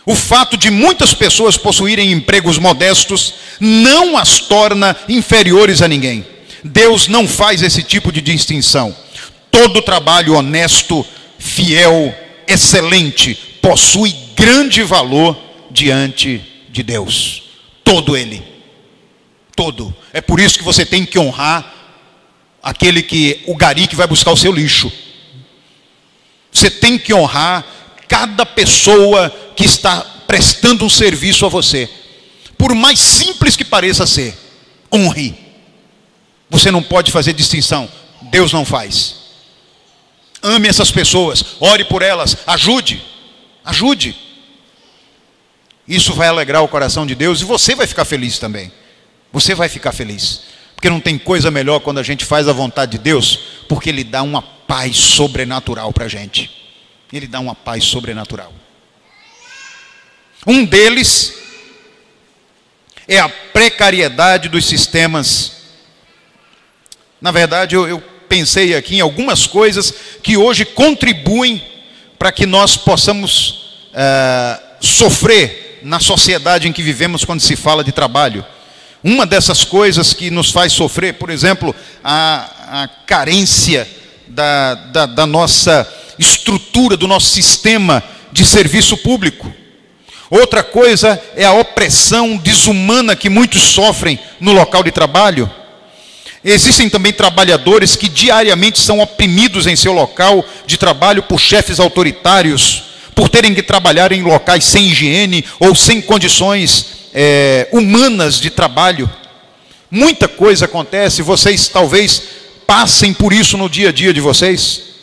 O fato de muitas pessoas possuírem empregos modestos não as torna inferiores a ninguém. Deus não faz esse tipo de distinção. Todo trabalho honesto, fiel, excelente, possui grande valor diante de Deus. Todo ele. Todo. É por isso que você tem que honrar o gari que vai buscar o seu lixo. Você tem que honrar cada pessoa que está prestando um serviço a você. Por mais simples que pareça ser, honre. Você não pode fazer distinção. Deus não faz. Ame essas pessoas, ore por elas, ajude. Ajude. Isso vai alegrar o coração de Deus e você vai ficar feliz também. Você vai ficar feliz. Porque não tem coisa melhor quando a gente faz a vontade de Deus, porque Ele dá uma paz sobrenatural para a gente. Ele dá uma paz sobrenatural. Um deles é a precariedade dos sistemas. Na verdade, eu pensei aqui em algumas coisas que hoje contribuem para que nós possamos sofrer na sociedade em que vivemos quando se fala de trabalho. Uma dessas coisas que nos faz sofrer, por exemplo, a carência da nossa estrutura, do nosso sistema de serviço público. Outra coisa é a opressão desumana que muitos sofrem no local de trabalho. Existem também trabalhadores que diariamente são oprimidos em seu local de trabalho por chefes autoritários, por terem que trabalhar em locais sem higiene ou sem condições humanas de trabalho. Muita coisa acontece, vocês talvez passem por isso no dia a dia de vocês.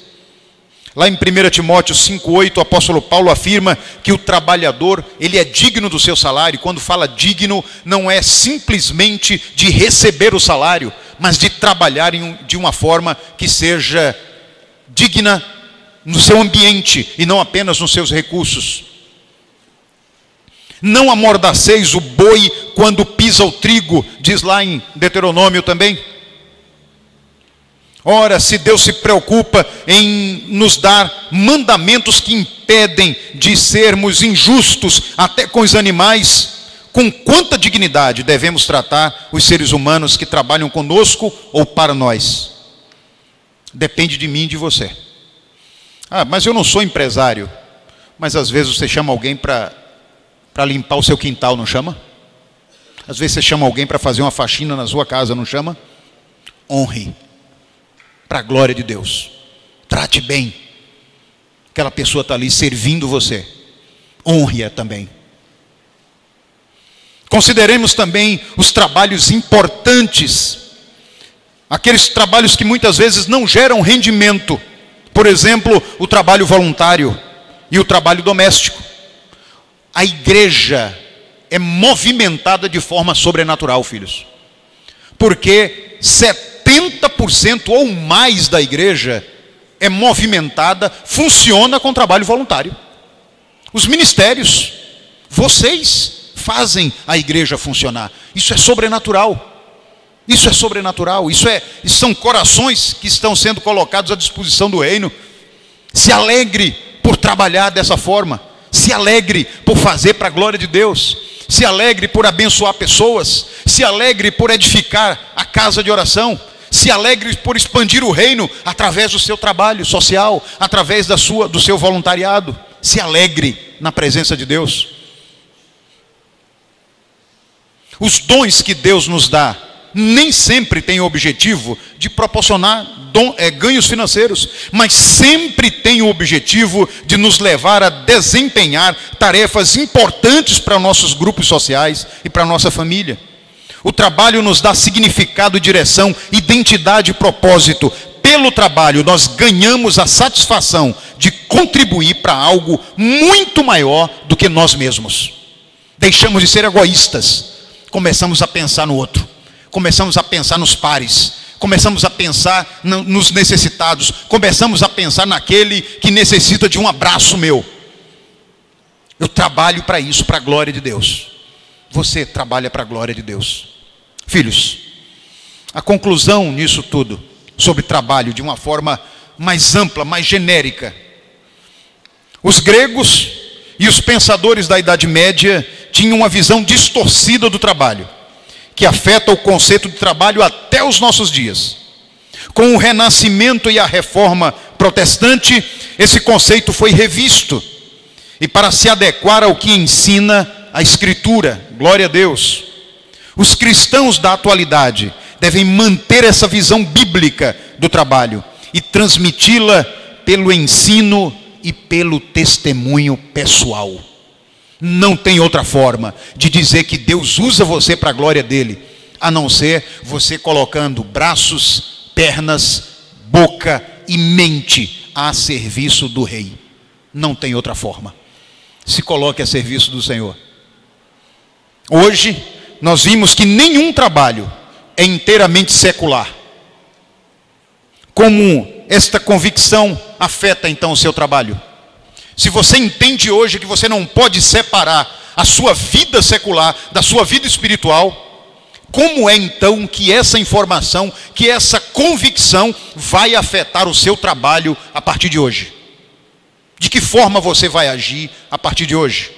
Lá em 1 Timóteo 5,8, o apóstolo Paulo afirma que o trabalhador, ele é digno do seu salário. Quando fala digno, não é simplesmente de receber o salário, mas de trabalhar de uma forma que seja digna no seu ambiente e não apenas nos seus recursos. Não amordaceis o boi quando pisa o trigo, diz lá em Deuteronômio também. Ora, se Deus se preocupa em nos dar mandamentos que impedem de sermos injustos até com os animais, com quanta dignidade devemos tratar os seres humanos que trabalham conosco ou para nós? Depende de mim e de você. Mas eu não sou empresário. Mas às vezes você chama alguém para limpar o seu quintal, não chama? Às vezes você chama alguém para fazer uma faxina na sua casa, não chama? Honre. Para a glória de Deus. Trate bem. Aquela pessoa está ali servindo você. Honre-a também. Consideremos também os trabalhos importantes. Aqueles trabalhos que muitas vezes não geram rendimento. Por exemplo, o trabalho voluntário e o trabalho doméstico. A igreja é movimentada de forma sobrenatural, filhos. Porque 70% ou mais da igreja é movimentada, funciona com trabalho voluntário. Os ministérios, vocês fazem a igreja funcionar. Isso é sobrenatural. Isso é sobrenatural. São corações que estão sendo colocados à disposição do reino. Se alegre por trabalhar dessa forma. Se alegre por fazer para a glória de Deus. Se alegre por abençoar pessoas. Se alegre por edificar a casa de oração. Se alegre por expandir o reino através do seu trabalho social, através do seu voluntariado. Se alegre na presença de Deus. Os dons que Deus nos dá nem sempre têm o objetivo de proporcionar ganhos financeiros, mas sempre tem o objetivo de nos levar a desempenhar tarefas importantes para nossos grupos sociais e para a nossa família. O trabalho nos dá significado, direção, identidade e propósito. pelo trabalho nós ganhamos a satisfação de contribuir para algo muito maior do que nós mesmos. Deixamos de ser egoístas, começamos a pensar no outro, começamos a pensar nos pares, começamos a pensar nos necessitados, começamos a pensar naquele que necessita de um abraço meu. Eu trabalho para isso, para a glória de Deus. Você trabalha para a glória de Deus. Filhos, a conclusão nisso tudo, sobre trabalho, de uma forma mais ampla, mais genérica. Os gregos e os pensadores da Idade Média tinham uma visão distorcida do trabalho, que afeta o conceito de trabalho até os nossos dias. Com o Renascimento e a Reforma Protestante, esse conceito foi revisto, e para se adequar ao que ensina a Escritura, glória a Deus, os cristãos da atualidade devem manter essa visão bíblica do trabalho e transmiti-la pelo ensino e pelo testemunho pessoal. Não tem outra forma de dizer que Deus usa você para a glória dele, a não ser você colocando braços, pernas, boca e mente a serviço do rei. Não tem outra forma. Se coloque a serviço do Senhor. Hoje nós vimos que nenhum trabalho é inteiramente secular. Como esta convicção afeta então o seu trabalho? Se você entende hoje que você não pode separar a sua vida secular da sua vida espiritual, como é então que essa informação, que essa convicção vai afetar o seu trabalho a partir de hoje? De que forma você vai agir a partir de hoje?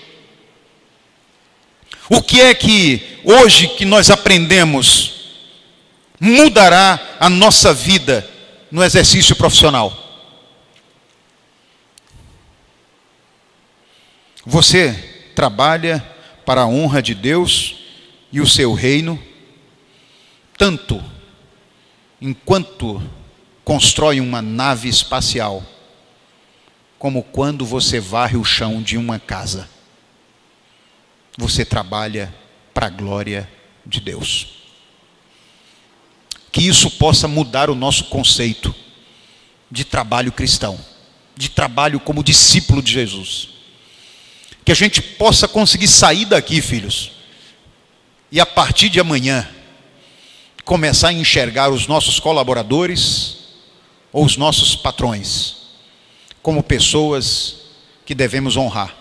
O que é que hoje que nós aprendemos mudará a nossa vida no exercício profissional? Você trabalha para a honra de Deus e o seu reino, tanto enquanto constrói uma nave espacial, como quando você varre o chão de uma casa. Você trabalha para a glória de Deus. Que isso possa mudar o nosso conceito de trabalho cristão, de trabalho como discípulo de Jesus. Que a gente possa conseguir sair daqui, filhos, e a partir de amanhã, começar a enxergar os nossos colaboradores ou os nossos patrões como pessoas que devemos honrar,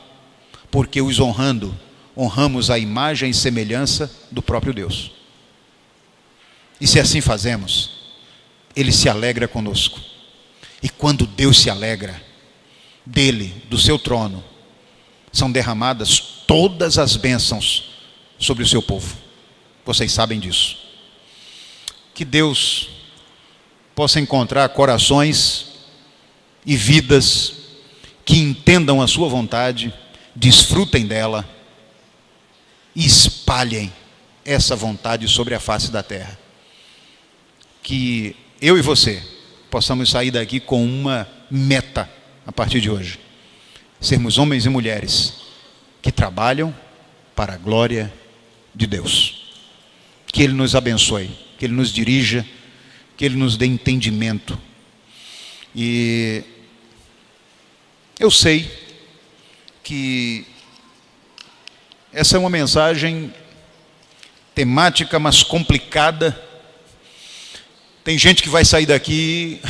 porque os honrando, honramos a imagem e semelhança do próprio Deus. E se assim fazemos, Ele se alegra conosco. E quando Deus se alegra dele, do seu trono, são derramadas todas as bênçãos sobre o seu povo. Vocês sabem disso. Que Deus possa encontrar corações e vidas que entendam a sua vontade, desfrutem dela e espalhem essa vontade sobre a face da terra. Que eu e você possamos sair daqui com uma meta a partir de hoje: sermos homens e mulheres que trabalham para a glória de Deus. Que Ele nos abençoe, que Ele nos dirija, que Ele nos dê entendimento. E eu sei que essa é uma mensagem temática, mas complicada. Tem gente que vai sair daqui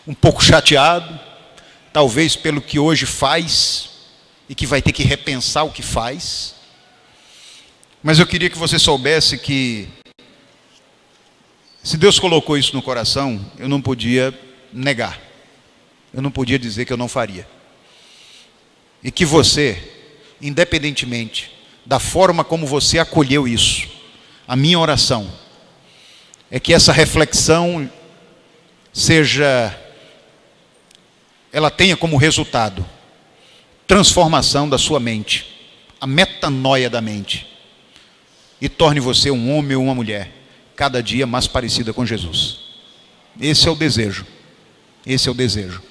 um pouco chateado, talvez pelo que hoje faz, e que vai ter que repensar o que faz. Mas eu queria que você soubesse que, se Deus colocou isso no coração, eu não podia negar. Eu não podia dizer que eu não faria. E que você, independentemente da forma como você acolheu isso, a minha oração é que essa reflexão ela tenha como resultado transformação da sua mente, a metanoia da mente, e torne você um homem ou uma mulher cada dia mais parecida com Jesus. Esse é o desejo. Esse é o desejo.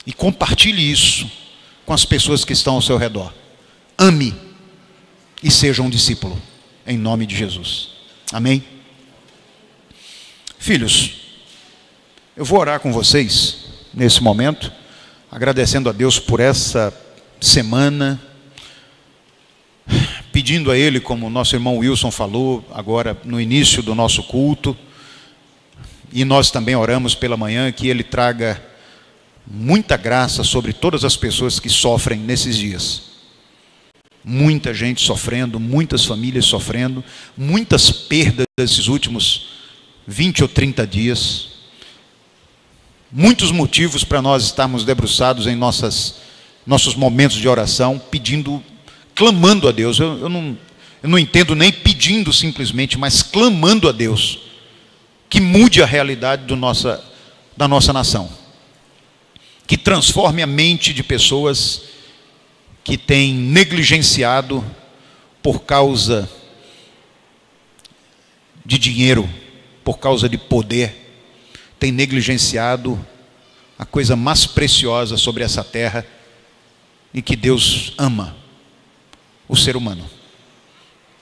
E compartilhe isso com as pessoas que estão ao seu redor. Ame e seja um discípulo, em nome de Jesus. Amém? Filhos, Eu vou orar com vocês nesse momento, agradecendo a Deus por essa semana, pedindo a Ele, como o nosso irmão Wilson falou agora no início do nosso culto, e nós também oramos pela manhã, que Ele traga muita graça sobre todas as pessoas que sofrem nesses dias. Muita gente sofrendo, muitas famílias sofrendo, muitas perdas nesses últimos 20 ou 30 dias. Muitos motivos para nós estarmos debruçados em nossos momentos de oração, pedindo, clamando a Deus. Eu não entendo nem pedindo simplesmente, mas clamando a Deus, que mude a realidade da nossa nação. Que transforme a mente de pessoas que têm negligenciado por causa de dinheiro, por causa de poder, tem negligenciado a coisa mais preciosa sobre essa terra e que Deus ama, o ser humano.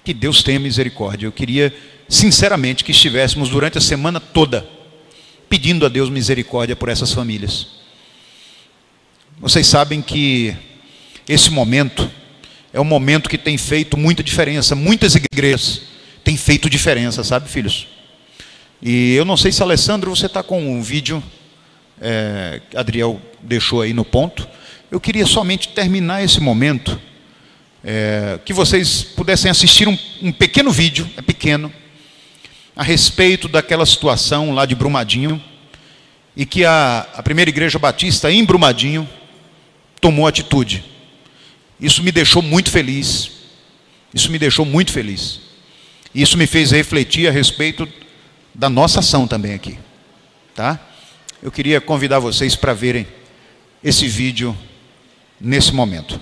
Que Deus tenha misericórdia. Eu queria, sinceramente, que estivéssemos durante a semana toda pedindo a Deus misericórdia por essas famílias. Vocês sabem que esse momento é um momento que tem feito muita diferença. Muitas igrejas têm feito diferença, sabe, filhos? E eu não sei se, Alessandro, você está com um vídeo, Adriel deixou aí no ponto. Eu queria somente terminar esse momento, que vocês pudessem assistir um pequeno vídeo, é pequeno, a respeito daquela situação lá de Brumadinho, e que a primeira igreja batista em Brumadinho tomou atitude. Isso me deixou muito feliz. Isso me deixou muito feliz. Isso me fez refletir a respeito da nossa ação também aqui. Tá? Eu queria convidar vocês para verem esse vídeo nesse momento.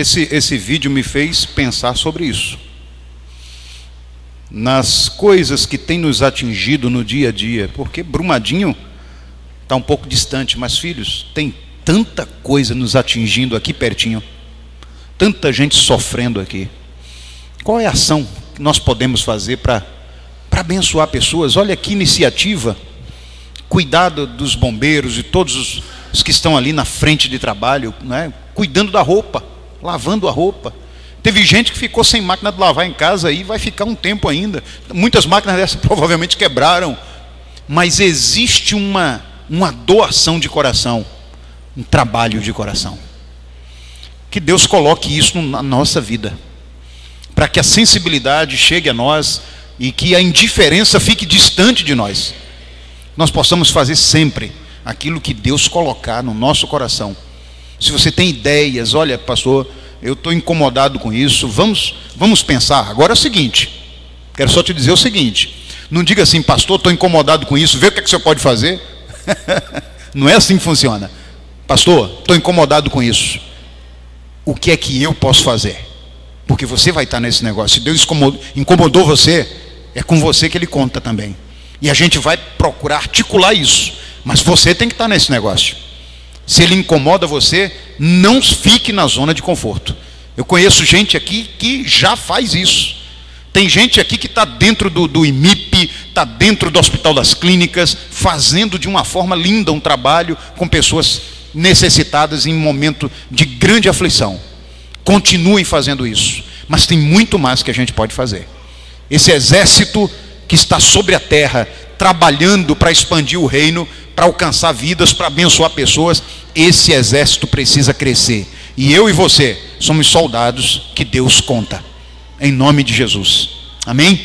esse vídeo me fez pensar sobre isso. Nas coisas que tem nos atingido no dia a dia, porque Brumadinho está um pouco distante, mas filhos, tem tanta coisa nos atingindo aqui pertinho, tanta gente sofrendo aqui. Qual é a ação que nós podemos fazer para abençoar pessoas? Olha que iniciativa, cuidado dos bombeiros e todos os que estão ali na frente de trabalho, né? Cuidando da roupa, lavando a roupa. Teve gente que ficou sem máquina de lavar em casa e vai ficar um tempo ainda. Muitas máquinas dessas provavelmente quebraram. Mas existe uma doação de coração, um trabalho de coração. Que Deus coloque isso na nossa vida, para que a sensibilidade chegue a nós e que a indiferença fique distante de nós. Nós possamos fazer sempre aquilo que Deus colocar no nosso coração. Se você tem ideias, olha, pastor, eu estou incomodado com isso, vamos pensar. Agora é o seguinte, quero só te dizer o seguinte, não diga assim, pastor, estou incomodado com isso, vê o que é que o senhor pode fazer. Não é assim que funciona. Pastor, estou incomodado com isso, o que é que eu posso fazer? Porque você vai estar nesse negócio. Se Deus incomodou você, é com você que Ele conta também. E a gente vai procurar articular isso, mas você tem que estar nesse negócio. Se Ele incomoda você, não fique na zona de conforto. Eu conheço gente aqui que já faz isso. Tem gente aqui que está dentro do IMIP, está dentro do Hospital das Clínicas, fazendo de uma forma linda um trabalho com pessoas necessitadas em um momento de grande aflição. Continuem fazendo isso, mas tem muito mais que a gente pode fazer. Esse exército que está sobre a terra, trabalhando para expandir o reino, para alcançar vidas, para abençoar pessoas, esse exército precisa crescer. E eu e você somos soldados que Deus conta, em nome de Jesus. Amém?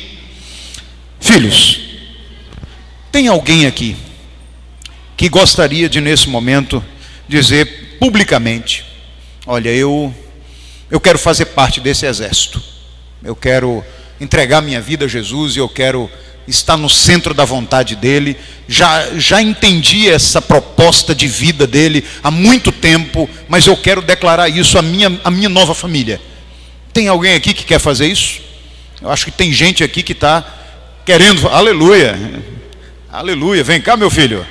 Filhos, tem alguém aqui que gostaria de, nesse momento, dizer publicamente: olha, eu quero fazer parte desse exército, eu quero entregar minha vida a Jesus e eu quero estar no centro da vontade dele, já entendi essa proposta de vida dele há muito tempo, mas eu quero declarar isso à minha nova família. Tem alguém aqui que quer fazer isso? Eu acho que tem gente aqui que está querendo. Aleluia, aleluia, vem cá meu filho,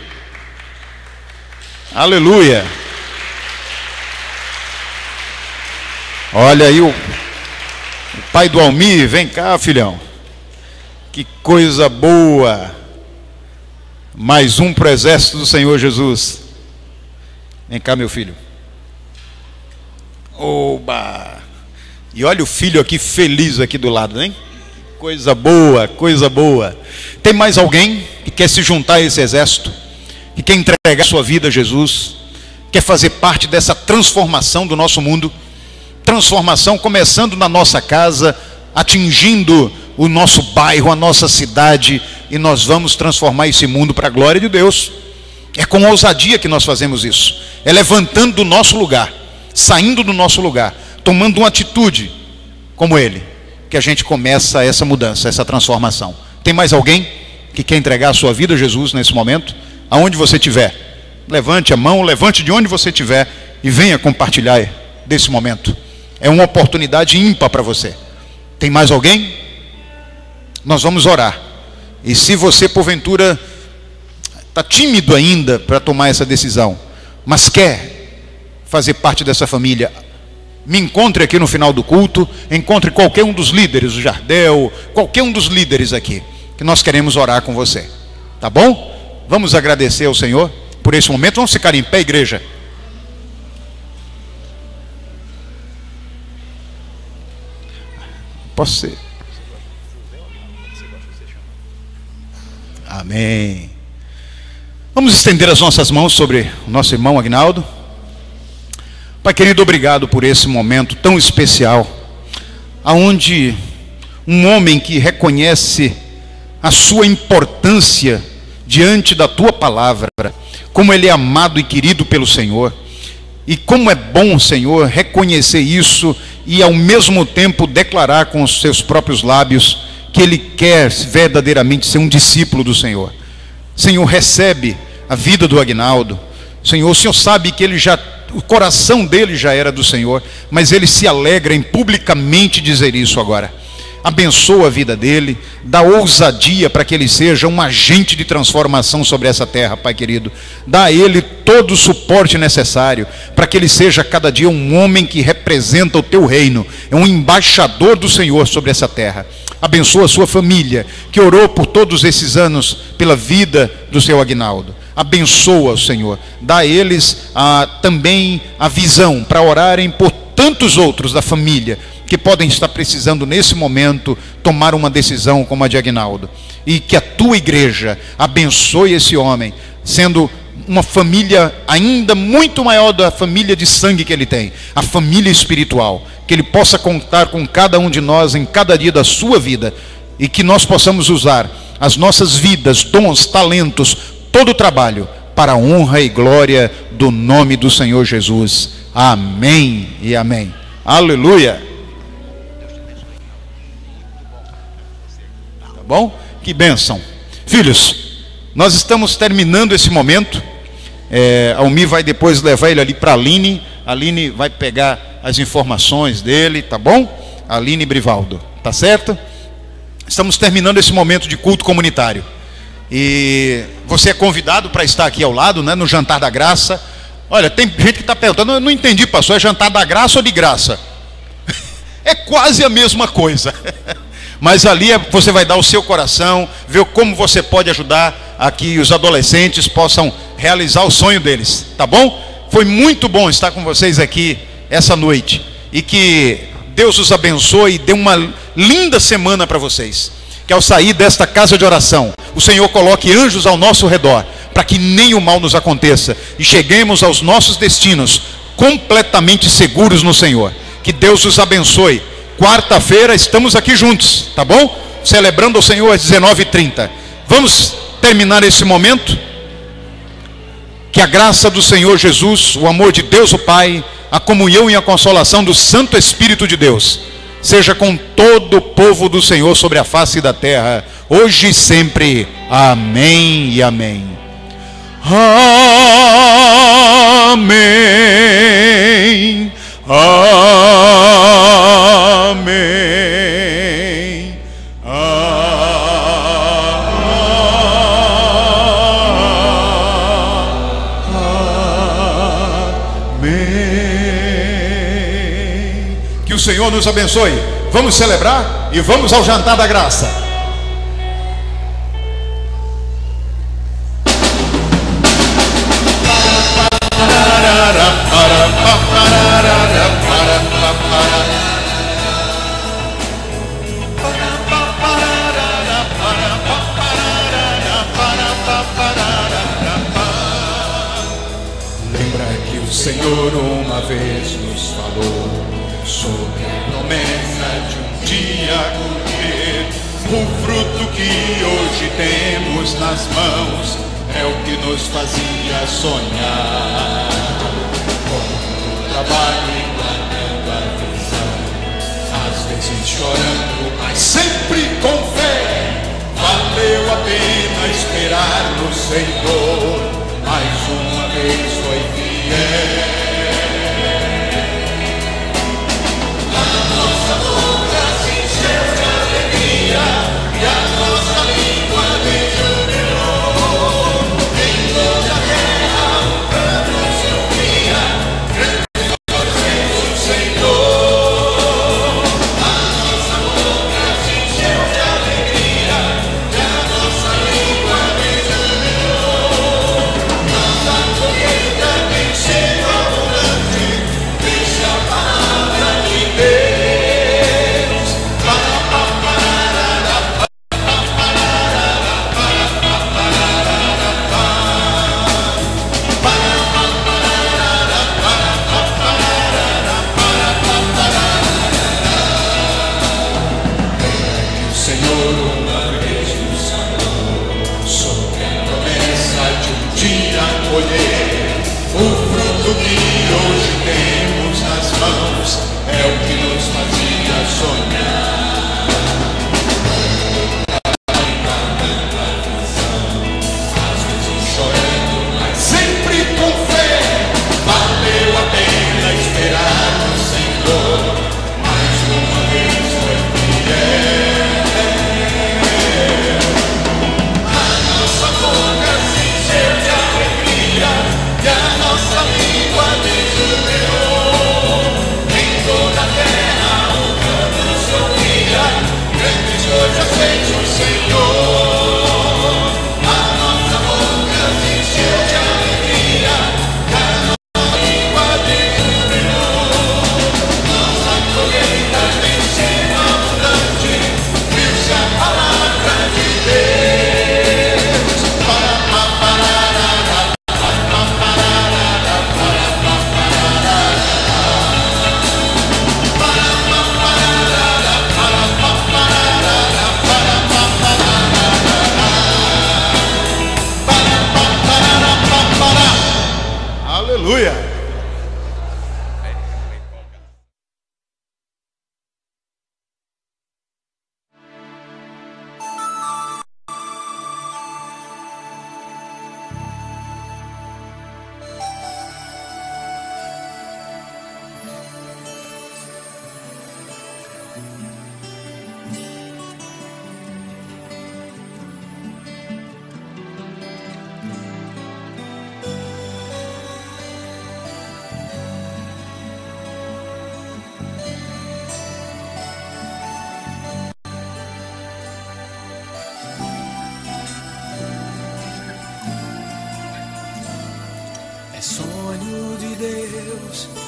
aleluia. Olha aí o pai do Almir, vem cá filhão. Que coisa boa. Mais um para o exército do Senhor Jesus. Vem cá meu filho. Oba. E olha o filho aqui feliz aqui do lado, hein? Coisa boa, coisa boa. Tem mais alguém que quer se juntar a esse exército? Que quer entregar sua vida a Jesus? Quer fazer parte dessa transformação do nosso mundo? Transformação começando na nossa casa, atingindo o nosso bairro, a nossa cidade, e nós vamos transformar esse mundo para a glória de Deus. É com ousadia que nós fazemos isso, é levantando do nosso lugar, saindo do nosso lugar, tomando uma atitude como ele, que a gente começa essa mudança, essa transformação. Tem mais alguém que quer entregar a sua vida a Jesus nesse momento? Aonde você estiver, levante a mão, levante de onde você estiver e venha compartilhar desse momento. É uma oportunidade ímpar para você. Tem mais alguém? Nós vamos orar. E se você porventura está tímido ainda para tomar essa decisão, mas quer fazer parte dessa família, me encontre aqui no final do culto, encontre qualquer um dos líderes, o Jardel, qualquer um dos líderes aqui, que nós queremos orar com você. Tá bom? Vamos agradecer ao Senhor por esse momento. Vamos ficar em pé, igreja. Posso ser? Amém. Vamos estender as nossas mãos sobre o nosso irmão Agnaldo. Pai querido, obrigado por esse momento tão especial, aonde um homem que reconhece a sua importância diante da tua palavra, como ele é amado e querido pelo Senhor, e como é bom, Senhor, reconhecer isso e ao mesmo tempo declarar com os seus próprios lábios que ele quer verdadeiramente ser um discípulo do Senhor. Senhor, recebe a vida do Agnaldo. Senhor, o Senhor sabe que ele já o coração dele já era do Senhor, mas ele se alegra em publicamente dizer isso agora. Abençoa a vida dele, dá ousadia para que ele seja um agente de transformação sobre essa terra, Pai querido. Dá a ele todo o suporte necessário para que ele seja cada dia um homem que representa o teu reino, é um embaixador do Senhor sobre essa terra. Abençoa a sua família, que orou por todos esses anos pela vida do seu Aguinaldo. Abençoa o Senhor, dá a eles também a visão para orarem por tantos outros da família que podem estar precisando nesse momento tomar uma decisão como a de Aguinaldo. E que a tua igreja abençoe esse homem, sendo uma família ainda muito maior da família de sangue que ele tem, a família espiritual, que ele possa contar com cada um de nós em cada dia da sua vida, e que nós possamos usar as nossas vidas, dons, talentos, todo o trabalho para a honra e glória do nome do Senhor Jesus. Amém e amém. Aleluia. Tá bom? Que bênção. Filhos, nós estamos terminando esse momento. A Almi vai depois levar ele ali para a Aline. A Aline vai pegar as informações dele, tá bom? Aline Brivaldo, tá certo? Estamos terminando esse momento de culto comunitário. E você é convidado para estar aqui ao lado, né, no Jantar da Graça. Olha, tem gente que está perguntando, eu não entendi, pastor, é Jantar da Graça ou de graça? É quase a mesma coisa. Mas ali você vai dar o seu coração, ver como você pode ajudar a que os adolescentes possam realizar o sonho deles, tá bom? Foi muito bom estar com vocês aqui essa noite. E que Deus os abençoe e dê uma linda semana para vocês. Que ao sair desta casa de oração, o Senhor coloque anjos ao nosso redor, para que nem o mal nos aconteça, e cheguemos aos nossos destinos completamente seguros no Senhor. Que Deus os abençoe. Quarta-feira estamos aqui juntos, tá bom? Celebrando o Senhor às 19h30. Vamos terminar esse momento? Que a graça do Senhor Jesus, o amor de Deus o Pai, a comunhão e a consolação do Santo Espírito de Deus seja com todo o povo do Senhor sobre a face da terra, hoje e sempre. Amém e amém. Amém. Amém. Amém. Que o Senhor nos abençoe. Vamos celebrar e vamos ao Jantar da Graça. Lembra que o Senhor uma vez nos falou sobre a promessa de um dia colher o fruto que hoje temos nas mãos. É o que nos fazia sonhar, com o trabalho e guardando a visão, às vezes chorando, mas sempre com fé. Valeu a pena esperar no Senhor, mais uma vez foi fiel. A nossa boca se encheu de alegria e a nossa língua de júbilo. Em toda a terra o canto se ouvia, reconhecendo o Senhor. A nossa boca se encheu de alegria e a nossa língua de júbilo. É sonho de Deus